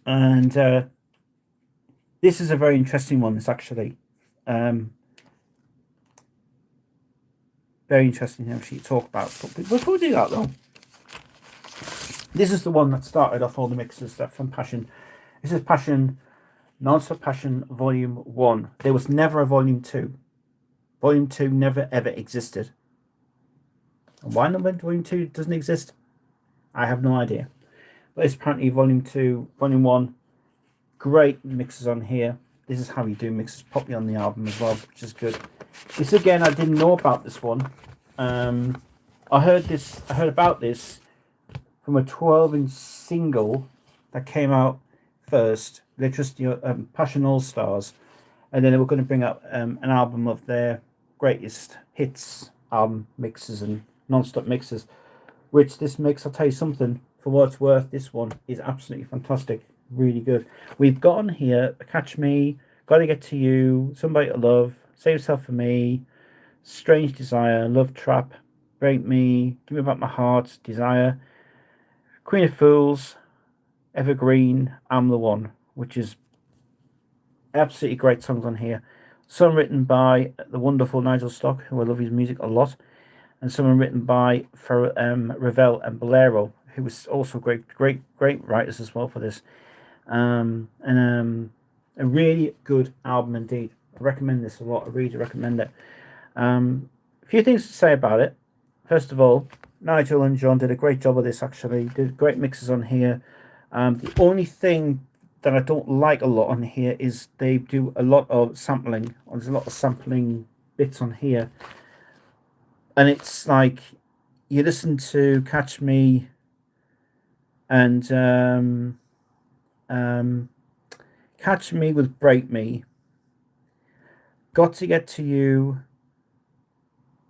and this is a very interesting one. It's actually very interesting to actually talk about. But before we do that, though, this is the one that started off all the mixes that from Passion. This is Passion, Non-Stop Passion Volume 1. There was never a Volume 2. Volume 2 never ever existed. And why Volume 2 doesn't exist, I have no idea. But it's apparently Volume 2, Volume 1. Great mixes on here. this is how you do mixes properly on the album as well, which is good. This again, I didn't know about this one. I heard about this from a 12-inch single that came out first, Electricity, Passion All Stars, and then they were going to bring out an album of their greatest hits album mixes and non-stop mixes. Which this mix, I'll tell you something, for what it's worth, this one is absolutely fantastic, really good. We've got on here Catch Me, Gotta Get to You, Somebody to Love, Save Yourself for Me, Strange Desire, Love Trap, Break Me, Give Me Back My Heart, Desire, Queen of Fools, Evergreen, I'm the One, which is absolutely great songs on here. Some written by the wonderful Nigel Stock, who I love his music a lot, and some written by Ravel and Bolero, who was also great writers as well for this. A really good album indeed. I recommend this a lot. I really recommend it. A few things to say about it. First of all, Nigel and John did a great job of this, actually. Did great mixes on here. The only thing that I don't like a lot on here is they do a lot of sampling. There's a lot of sampling bits on here. And it's like, you listen to Catch Me and Catch Me with Break Me. Got to Get to You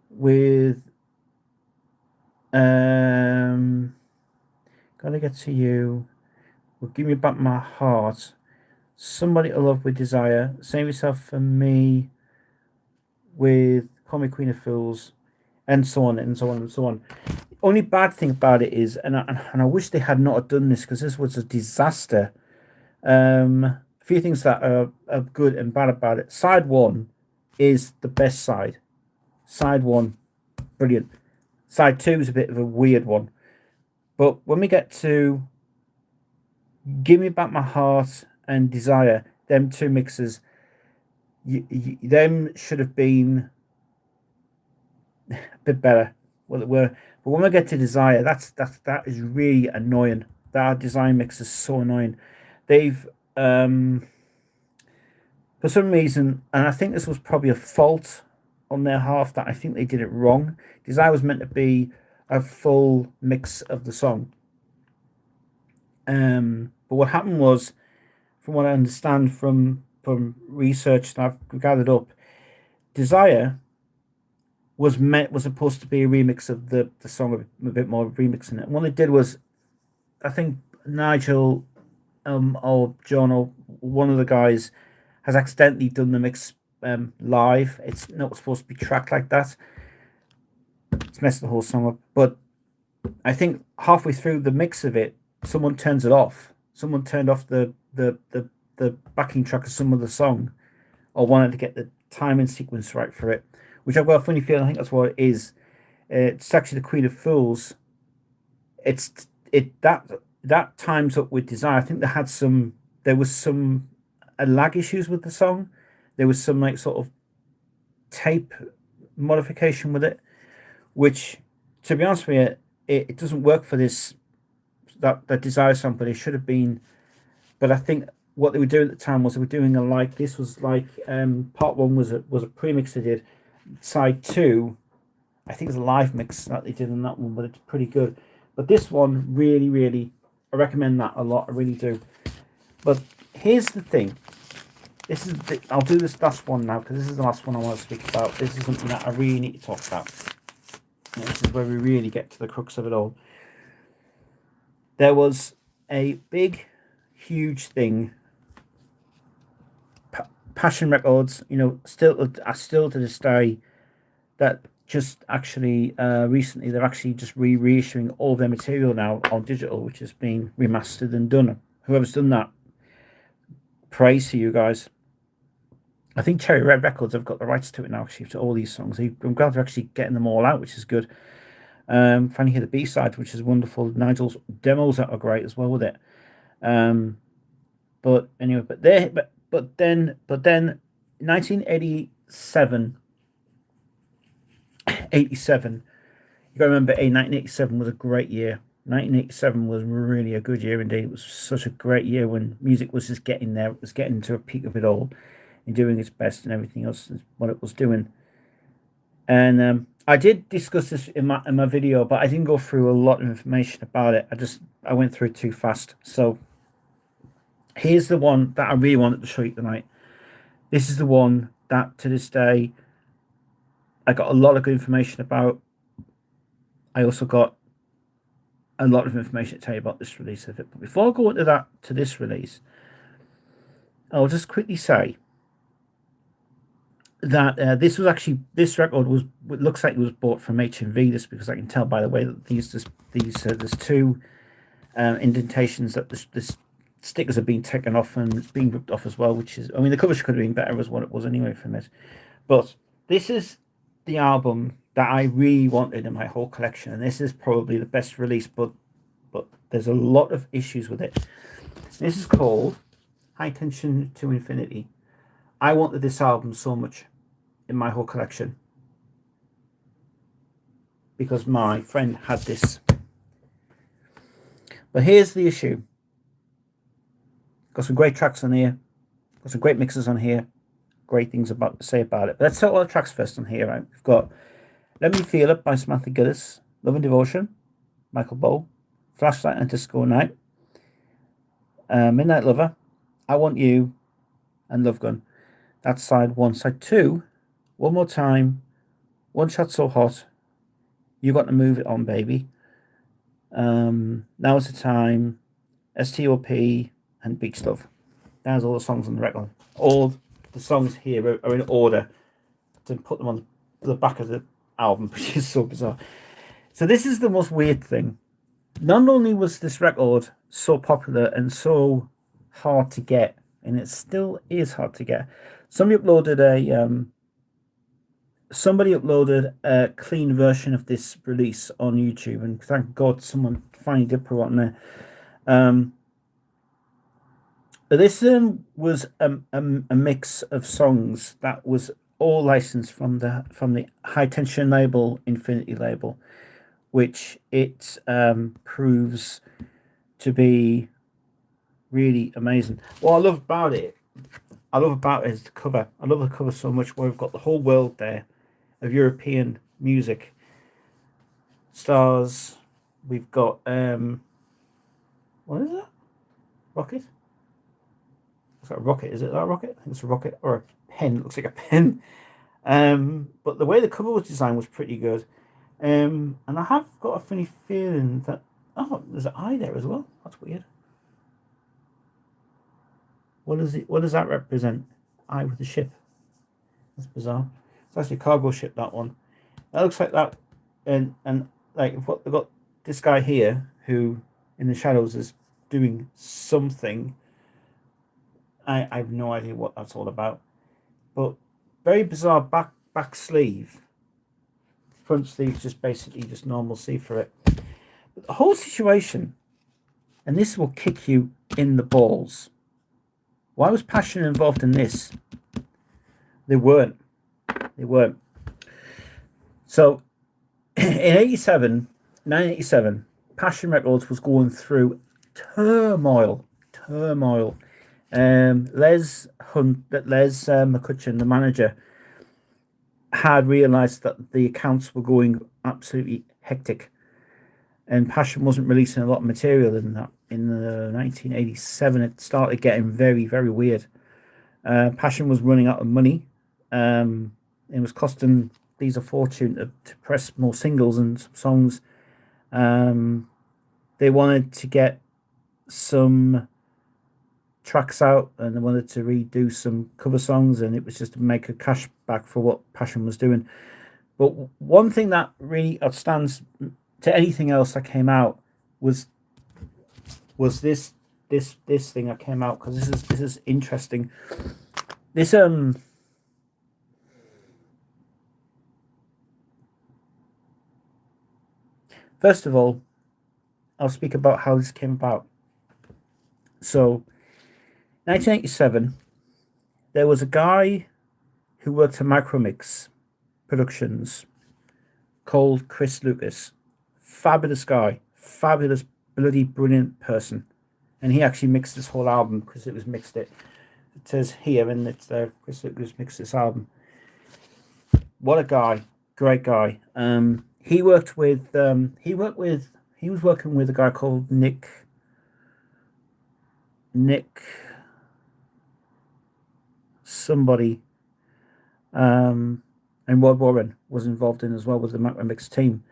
with Gotta Get to You, Will Give Me Back My Heart, Somebody to Love with Desire, Save Yourself for Me with Call Me Queen of Fools, and so on and so on and so on. The only bad thing about it is, and I wish they had not done this, because this was a disaster. A few things that are good and bad about it. Side 1 is the best side. Side 1, brilliant. Side 2 is a bit of a weird one. But when we get to Give Me Back My Heart and Desire, them two mixes, them should have been a bit better. Well, it were. But when we get to Desire, that is really annoying. That design mix is so annoying. They've for some reason, and I think this was probably a fault on their half, that I think they did it wrong. Desire was meant to be a full mix of the song. But what happened was, from what I understand from research that I've gathered up, Desire was supposed to be a remix of the song, a bit more remixing it. And what they did was, I think Nigel or John or one of the guys has accidentally done the mix live. It's not supposed to be tracked like that. It's messed the whole song up. But I think halfway through the mix of it, someone turns it off. Someone turned off the backing track of some of the song, or wanted to get the timing sequence right for it, which I've got a funny feeling I think that's what it is. It's actually the Queen of Fools. That times up with Desire. I think there was some lag issues with the song. There was some like sort of tape modification with it, which, to be honest with you, it doesn't work for this that Desire song, but it should have been. But I think what they were doing at the time was they were doing this was like part 1 was a premix they did. Side 2, I think, is a live mix that they did on that one, but it's pretty good. But this one, really, really, I recommend that a lot. I really do. But here's the thing. I'll do this last one now, because this is the last one I want to speak about. This is something that I really need to talk about. And this is where we really get to the crux of it all. There was a big, huge thing. Passion Records, still to this day, that just actually recently they're actually just reissuing all their material now on digital, which has been remastered and done. Whoever's done that, praise to you guys. I think Cherry Red Records have got the rights to it now, actually, to all these songs. I'm glad they're actually getting them all out, which is good. Finally hear the B-sides, which is wonderful. Nigel's demos that are great as well with it. But anyway, but then 1987, you gotta remember, 1987 was a great year. 1987 was really a good year indeed. It was such a great year when music was just getting there. It was getting to a peak of it all and doing its best, and everything else is what it was doing. And I did discuss this in my video, but I didn't go through a lot of information about it. I went through it too fast. So here's the one that I really wanted to show you tonight. This is the one that to this day I got a lot of good information about. I also got a lot of information to tell you about this release of it. But before I go into that, to this release, I'll just quickly say that this record was, it looks like it was bought from HMV. This because I can tell by the way that there's two indentations that this stickers are being taken off, and it's being ripped off as well, which is, I mean, the cover could have been better as what it was anyway from it. But this is the album that I really wanted in my whole collection, and this is probably the best release, but there's a lot of issues with it. This is called High Tension to Infinity. I wanted this album so much in my whole collection because my friend had this. But here's the issue. Got some great tracks on here. Got some great mixes on here. Great things to say about it. But let's talk about the tracks first on here. Right? We've got Let Me Feel It by Samantha Gillis, Love and Devotion, Michael Bowe, Flashlight and Disco Night, Midnight Lover, I Want You, and Love Gun. That's side one. Side two, One More Time, One Shot So Hot, You Got to Move It On, Baby, Now's the Time, STOP, and Beach Love. That's all the songs on the record. All the songs here are in order to put them on the back of the album, which is so bizarre. So this is the most weird thing. Not only was this record so popular and so hard to get, and it still is hard to get. Somebody uploaded a clean version of this release on YouTube, and thank God someone finally did put it on there. This was a mix of songs that was all licensed from the High Tension label, Infinity label, which it proves to be really amazing. What I love about it is the cover. I love the cover so much, where we've got the whole world there of European music stars. We've got what is that? Rocket? Is that a rocket? Is it that a rocket? I think it's a rocket, or a pen. It looks like a pen. But the way the cover was designed was pretty good. And I have got a funny feeling that, oh, there's an eye there as well. That's weird. What does that represent? Eye with the ship. That's bizarre. It's actually a cargo ship, that one. That looks like that. And like what they've got, this guy here who in the shadows is doing something. I have no idea what that's all about. But very bizarre back sleeve. Front sleeve just basically just normal sleeve for it. But the whole situation, and this will kick you in the balls. Why was Passion involved in this? They weren't. So in 1987, Passion Records was going through turmoil. Les McCutcheon, the manager, had realized that the accounts were going absolutely hectic, and Passion wasn't releasing a lot of material in that. In 1987, it started getting very, very weird. Passion was running out of money. It was costing these a fortune to press more singles and some songs. They wanted to get some tracks out, and they wanted to redo some cover songs, and it was just to make a cash back for what Passion was doing. But one thing that really outstands to anything else that came out was this thing that came out, because this is interesting. This first of all, I'll speak about how this came about. So 1987, there was a guy who worked at Micromix Productions called Chris Lucas. Fabulous guy, fabulous, bloody brilliant person, and he actually mixed this whole album. Chris Lucas mixed it. It says here, and it's there. Chris Lucas mixed this album. What a guy! Great guy. He worked with. He was working with a guy called Nick somebody, and Rod Warren was involved in as well with the Mac Remix team,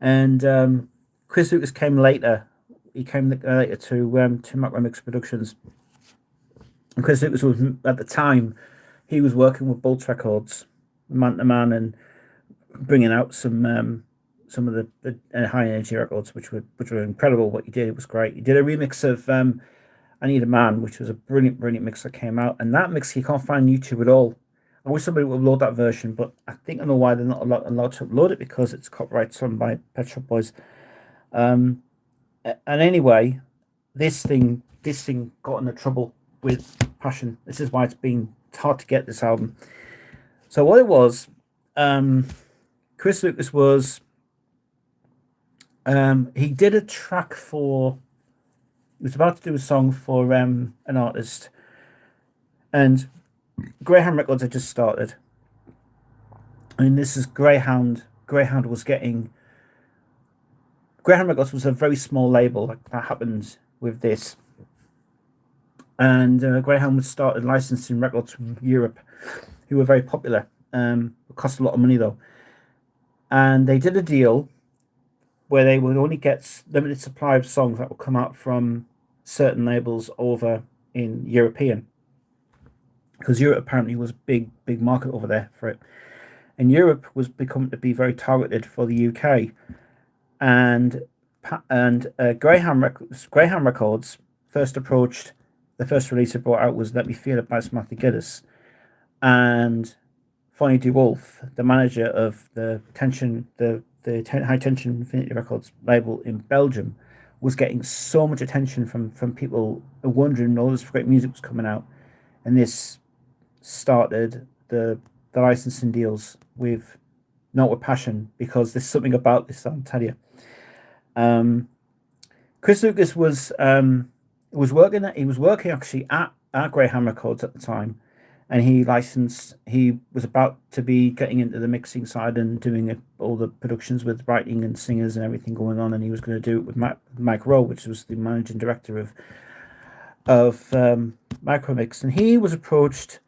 and Chris Lucas came later. He came later to Mac Remix Productions, and Chris Lucas was at the time he was working with Bolt Records, man to man, and bringing out some of the high energy records, which were incredible. What he did, it was great. He did a remix of I Need a Man, which was a brilliant mix that came out, and that mix you can't find on YouTube at all. I wish somebody would upload that version, but I think I know why they're not allowed to upload it, because it's copyrighted on by Pet Shop Boys. And anyway, this thing got into trouble with Passion. This is why it's hard to get this album. So what it was, Chris Lucas was he did a track for. He was about to do a song for an artist, and Greyhound Records had just started. And this is Greyhound. Greyhound Records was a very small label. Like that happened with this. And Greyhound was started licensing records from Europe, who were very popular. It cost a lot of money though. And they did a deal where they would only get limited supply of songs that would come out from certain labels over in European, because Europe apparently was a big market over there for it, and Europe was becoming to be very targeted for the UK, and Greyhound Records first approached. The first release it brought out was "Let Me Feel It" by Samantha Giddens, and Fonny DeWolf, the manager of the High Tension Infinity Records label in Belgium, was getting so much attention from people wondering all this great music was coming out, and this started the licensing deals with Not With Passion, because there's something about this, I'll tell you. Chris Lucas was working actually at Greyhound Records at the time, and he was about to be getting into the mixing side and doing all the productions with writing and singers and everything going on, and he was going to do it with Mike Rowe, which was the managing director of Micromix, and he was approached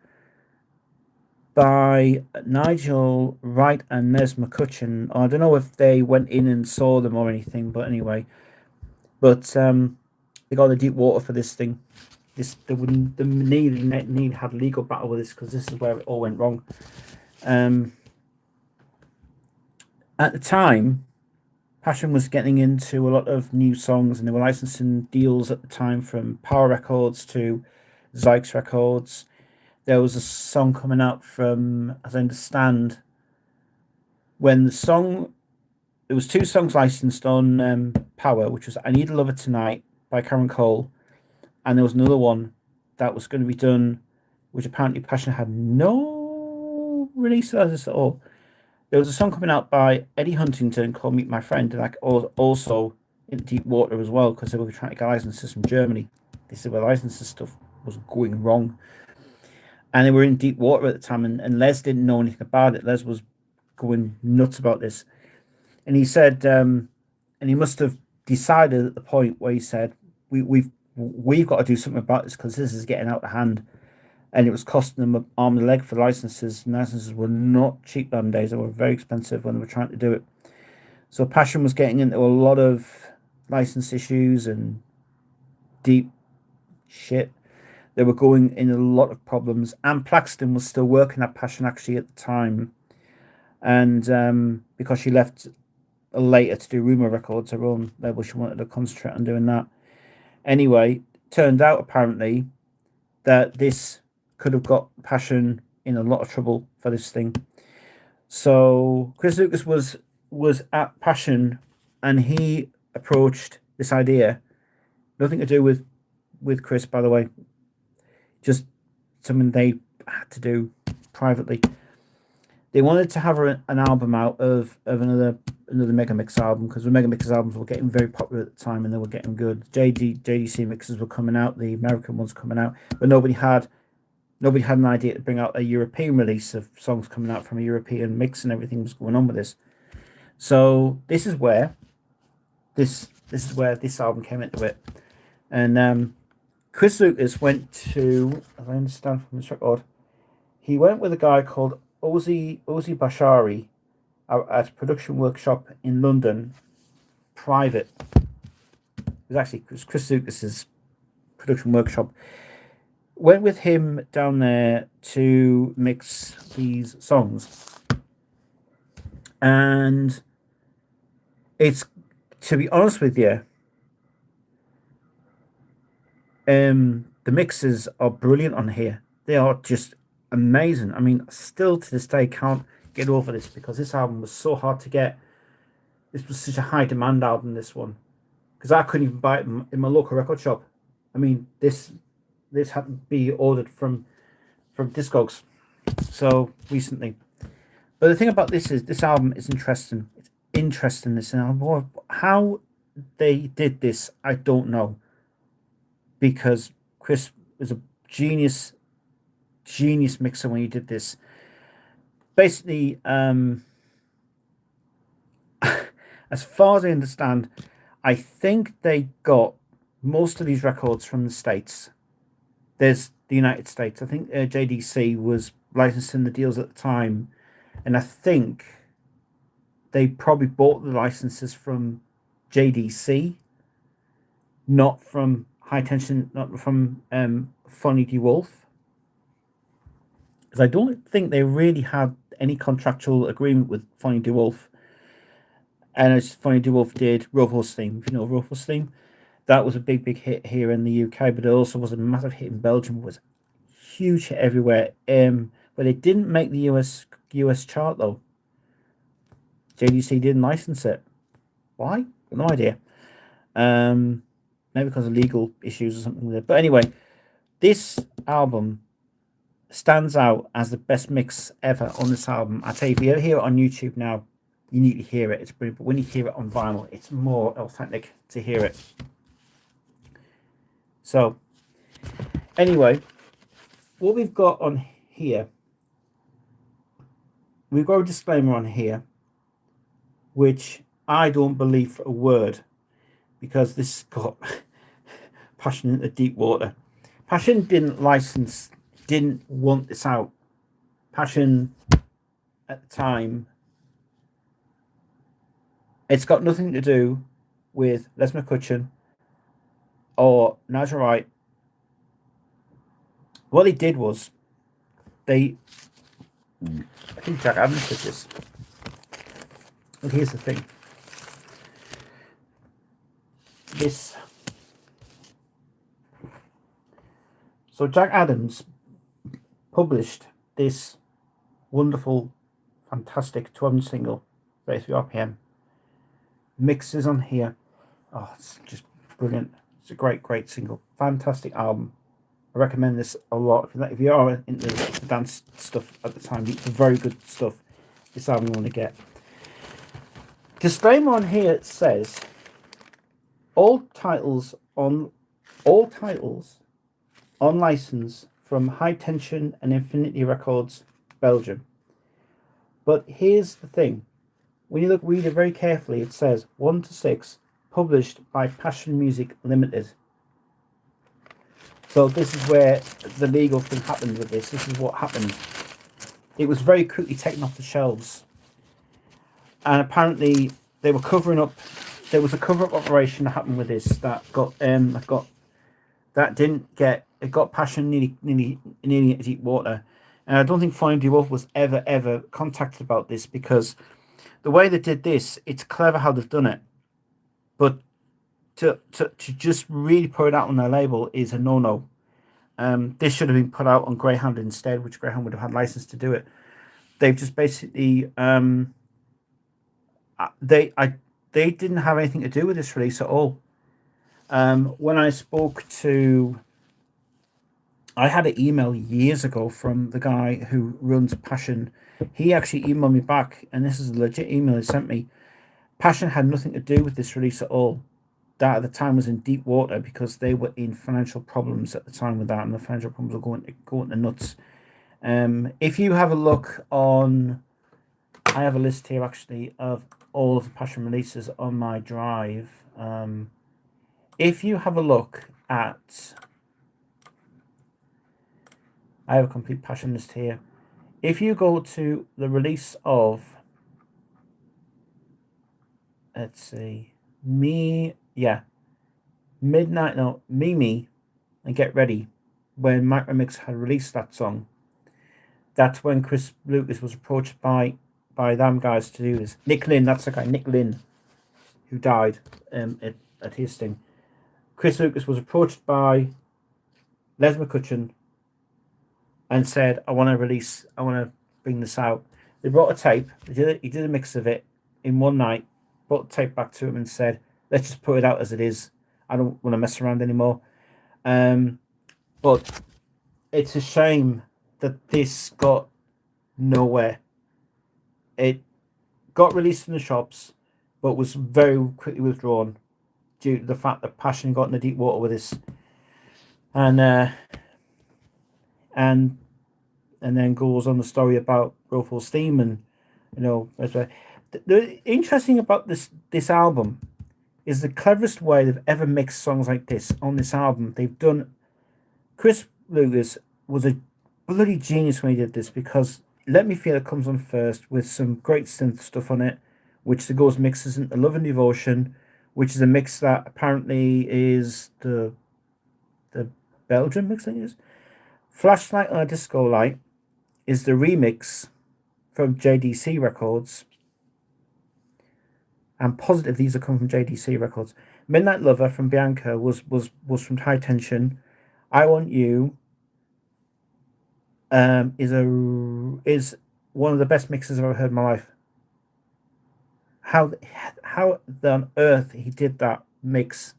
by Nigel Wright and Nez McCutcheon. I don't know if they went in and saw them or anything, but anyway, they got the deep water for this thing. The need had legal battle with this, because this is where it all went wrong. At the time, Passion was getting into a lot of new songs, and they were licensing deals at the time from Power Records to Zyx Records. There was a song coming out from, as I understand, there was two songs licensed on Power, which was "I Need a Lover Tonight" by Karen Cole, and there was another one that was going to be done, which apparently Passion had no release of this at all. There was a song coming out by Eddie Huntington called "Meet My Friend," and also in deep water as well, because they were trying to get licenses from Germany. This is where licenses stuff was going wrong. And they were in deep water at the time, and Les didn't know anything about it. Les was going nuts about this. And he said, and he must have decided at the point where he said, we've got to do something about this, because this is getting out of hand. And it was costing them an arm and a leg for licenses. And licenses were not cheap them days. They were very expensive when they were trying to do it. So Passion was getting into a lot of license issues and deep shit. They were going in a lot of problems. Anne Plaxton was still working at Passion actually at the time. And because she left later to do Rumor Records, her own label, she wanted to concentrate on doing that. Anyway, turned out apparently that this could have got Passion in a lot of trouble for this thing. So Chris Lucas was at Passion, and he approached this idea. Nothing to do with Chris, by the way. Just something they had to do privately. They wanted to have an album out of another Megamix album, because the Megamix albums were getting very popular at the time and they were getting good. JDC mixes were coming out, the American ones coming out, but nobody had an idea to bring out a European release of songs coming out from a European mix, and everything was going on with this. So this is where this album came into it, and Chris Lucas went to, as I understand from this record, he went with a guy called Ozzy Bashari at a production workshop in London, private. It was Chris Lucas's production workshop. Went with him down there to mix these songs, and it's, to be honest with you, the mixes are brilliant on here. They are just amazing. I mean, still to this day can't get over this, because this album was so hard to get. This was such a high demand album, this one, because I couldn't even buy it in my local record shop. I mean, this had to be ordered from Discogs so recently. But the thing about this is, this album is interesting. It's interesting, this album. How they did this, I don't know, because Chris was a genius mixer when he did this. Basically, as far as I understand, I think they got most of these records from the States. There's the United States. I think JDC was licensing the deals at the time, and I think they probably bought the licenses from JDC, not from High Tension, not from Fonny DeWolf, because I don't think they really had any contractual agreement with Fonny DeWolf. And as Fonny DeWolf did Rufus Theme, if you know Rufus Theme, that was a big hit here in the UK, but it also was a massive hit in Belgium. It was a huge hit everywhere. But it didn't make the US chart though. JDC didn't license it. Why? No idea. Maybe because of legal issues or something like that. But anyway, this album stands out as the best mix ever on this album. I tell you, if you hear it on YouTube now, you need to hear it. It's brilliant. But when you hear it on vinyl, it's more authentic to hear it. So, anyway, what we've got on here, we've got a disclaimer on here, which I don't believe for a word, because this got Passion into deep water. Passion didn't want this out. Passion at the time, it's got nothing to do with Les McCutcheon or Nigel Wright. What they did was, I think Jack Adams did this. And here's the thing. So Jack Adams published this wonderful, fantastic 12-inch single, 33 RPM. Mixes on here. Oh, it's just brilliant. It's a great single. Fantastic album. I recommend this a lot. If you are into the dance stuff at the time, it's very good stuff. This album you want to get. Disclaimer on here, it says all titles on license from High Tension and Infinity Records, Belgium. But here's the thing. When you read it very carefully, it says 1 to 6, published by Passion Music Limited. So this is where the legal thing happened with this. This is what happened. It was very quickly taken off the shelves. And apparently they were covering up. There was a cover-up operation that happened with this that got Passion nearly into deep water. And I don't think Fonny DeWolf was ever contacted about this, because the way they did this, it's clever how they've done it. But to just really put it out on their label is a no-no. This should have been put out on Greyhound instead, which Greyhound would have had license to do it. They've just basically they didn't have anything to do with this release at all. When I spoke to I had an email years ago from the guy who runs Passion. He actually emailed me back, and this is a legit email he sent me. Passion had nothing to do with this release at all. That at the time was in deep water because they were in financial problems at the time with that, and the financial problems were going to nuts. If you have a look on, I have a list here actually of all of the Passion releases on my drive. If you have a look at, I have a complete Passion list here. If you go to the release of, let's see, Mimi, and Get Ready, when Micromix had released that song, that's when Chris Lucas was approached by them guys to do this. Nick Lynn, that's the guy, Nick Lynn, who died at Hastings. Chris Lucas was approached by Les McCutcheon and said, I want to bring this out. They brought a tape, he did a mix of it in one night, brought the tape back to him and said, let's just put it out as it is. I don't want to mess around anymore. But it's a shame that this got nowhere. It got released in the shops, but was very quickly withdrawn due to the fact that Passion got in the deep water with this, and then goes on the story about Grow Full Steam, and the interesting about this album is the cleverest way they've ever mixed songs like this on this album. They've done. Chris Lucas was a bloody genius when he did this, because Let Me Feel It comes on first with some great synth stuff on it, which the goes mixes into Love and Devotion, which is a mix that apparently is the Belgian mix, I think it is. Flashlight on a Disco Light is the remix from JDC Records. I'm positive these are coming from JDC Records. Midnight Lover from Bianca was from High Tension. I Want You is one of the best mixes I've ever heard in my life. How on earth he did that mix,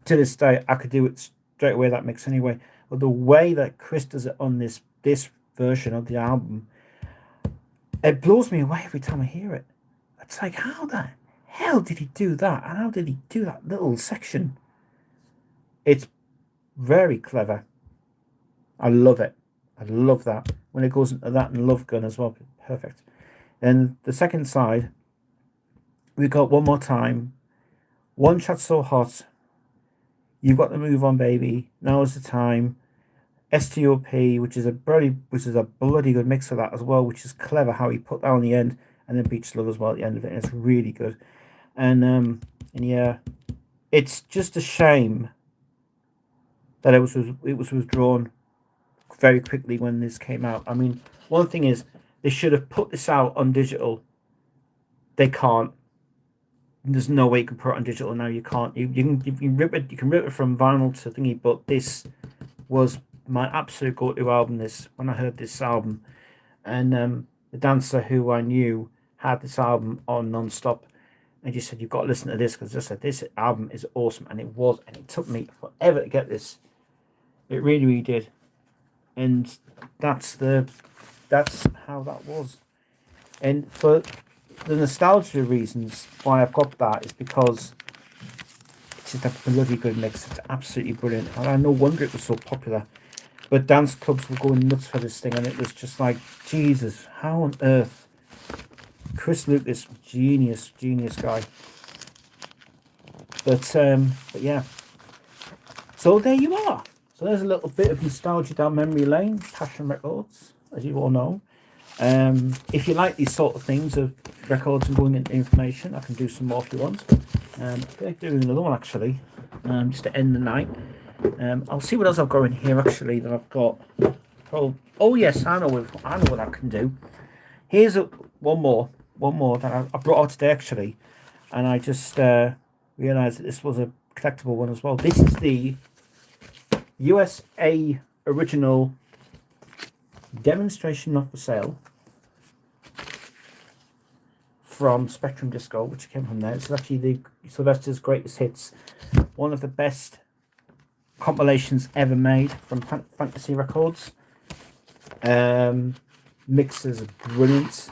to this day I could do it straight away, that mix anyway. But the way that Chris does it on this version of the album, it blows me away every time I hear it. It's like, how the hell did he do that? And how did he do that little section? It's very clever. I love it. I love that. When it goes into that and Love Gun as well. Perfect. And the second side, we got One More Time, One Shot So Hot, You've Got to Move On Baby, Now Is the Time, STOP, which is a bloody good mix of that as well, which is clever how he put that on the end, and then Beach Love as well at the end of it. And it's really good. And yeah, it's just a shame that it was withdrawn very quickly when this came out. I mean, one thing is, they should have put this out on digital. They can't. There's no way you can put it on digital now. You can't. You can rip it. You can rip it from vinyl to thingy. But this was my absolute go-to album. This, when I heard this album, and the dancer who I knew had this album on non-stop, and just said, you've got to listen to this, because I said, this album is awesome. And it was, and it took me forever to get this. It really, really did. And that's how that was. And for the nostalgia reasons why I've got that is because it's just a bloody good mix. It's absolutely brilliant. And I no wonder it was so popular. But dance clubs were going nuts for this thing, and it was just like, Jesus, how on earth? Chris Lucas, genius guy. But yeah. So there you are. So there's a little bit of nostalgia down memory lane, Passion Records, as you all know. If you like these sort of things of records and going into information, I can do some more if you want. I feel like doing another one actually, just to end the night. I'll see what else I've got in here actually that I've got. Oh yes, I know what I can do. Here's one more that I brought out today actually, and I just realised that this was a collectible one as well. This is the USA original demonstration not for sale from Spectrum Disco, which came from there. It's actually the Sylvester's Greatest Hits, one of the best compilations ever made from Fantasy Records. Mixes are brilliant.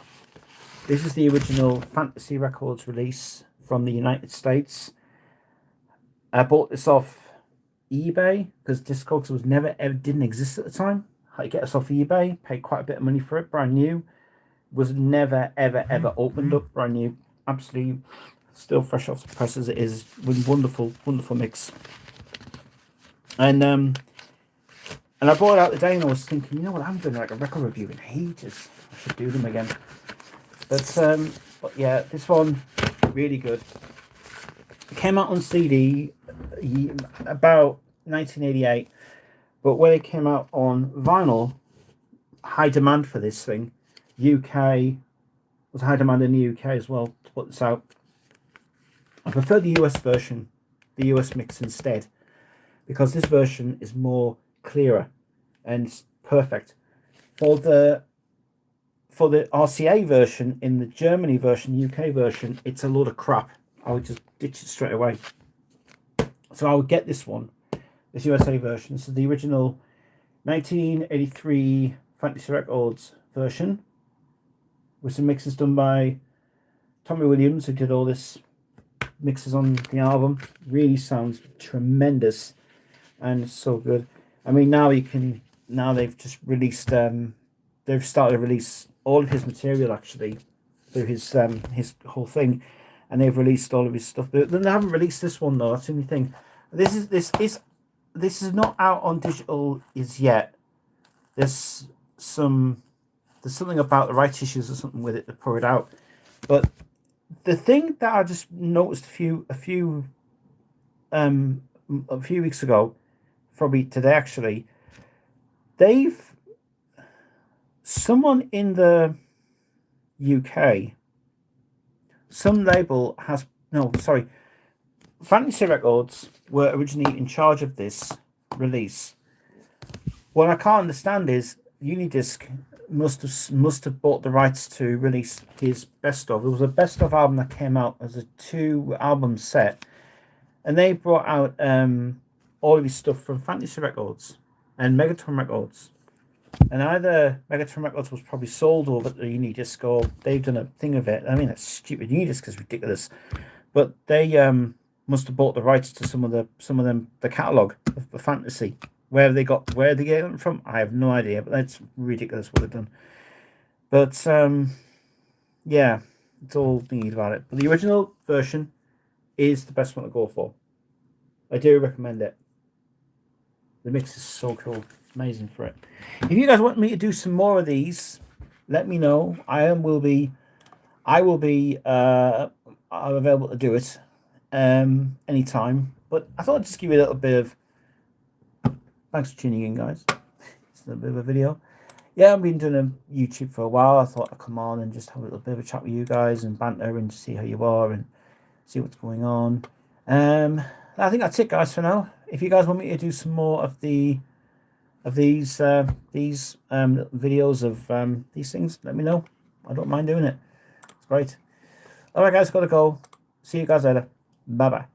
This is the original Fantasy Records release from the United States. I bought this off eBay because Discogs was never ever didn't exist at the time. I get this off eBay, paid quite a bit of money for it, brand new. Was never ever opened up, brand new, absolutely still fresh off the press as it is. Wonderful mix. And I brought it out today and I was thinking, you know what, I haven't done like a record review in ages. I should do them again. But yeah, this one really good. It came out on CD about 1988, but when it came out on vinyl, high demand for this thing. UK was high demand in the UK as well to put this out. I prefer the US version, the US mix instead, because this version is more clearer and it's perfect. For the RCA version, in the Germany version, UK version, it's a load of crap. I would just ditch it straight away. So I would get this one, this USA version. So the original 1983 Fantasy Records version with some mixes done by Tommy Williams, who did all this mixes on the album. Really sounds tremendous and so good. I mean, now they've just released they've started to release all of his material actually through his whole thing, and they've released all of his stuff. But they haven't released this one though. That's the only thing. This is not out on digital as yet. There's something about the rights issues or something with it to pour it out. But the thing that I just noticed a few weeks ago, probably today actually, someone in the UK, some label has Fantasy Records were originally in charge of this release. What I can't understand is Unidisc must have bought the rights to release his best of. It was a best of album that came out as a 2-album set, and they brought out all of his stuff from Fantasy Records and Megaton Records. And either Megaton Records was probably sold over to Unidisc, or they've done a thing of it. I mean, that's stupid. Unidisc is ridiculous, but they must have bought the rights to some of them the catalog of the Fantasy. Where they get them from, I have no idea. But that's ridiculous what they've done. But yeah, it's all thinking about it. But the original version is the best one to go for. I do recommend it. The mix is so cool. Amazing for it. If you guys want me to do some more of these, let me know. I will be available to do it anytime. But I thought I'd just give you a little bit of thanks for tuning in, guys. It's a little bit of a video. Yeah, I've been doing a YouTube for a while. I thought I'd come on and just have a little bit of a chat with you guys and banter and see how you are and see what's going on. I think that's it, guys, for now. If you guys want me to do some more of these videos of these things, let me know. I don't mind doing it. It's great. All right, guys, gotta go. See you guys later. Bye bye.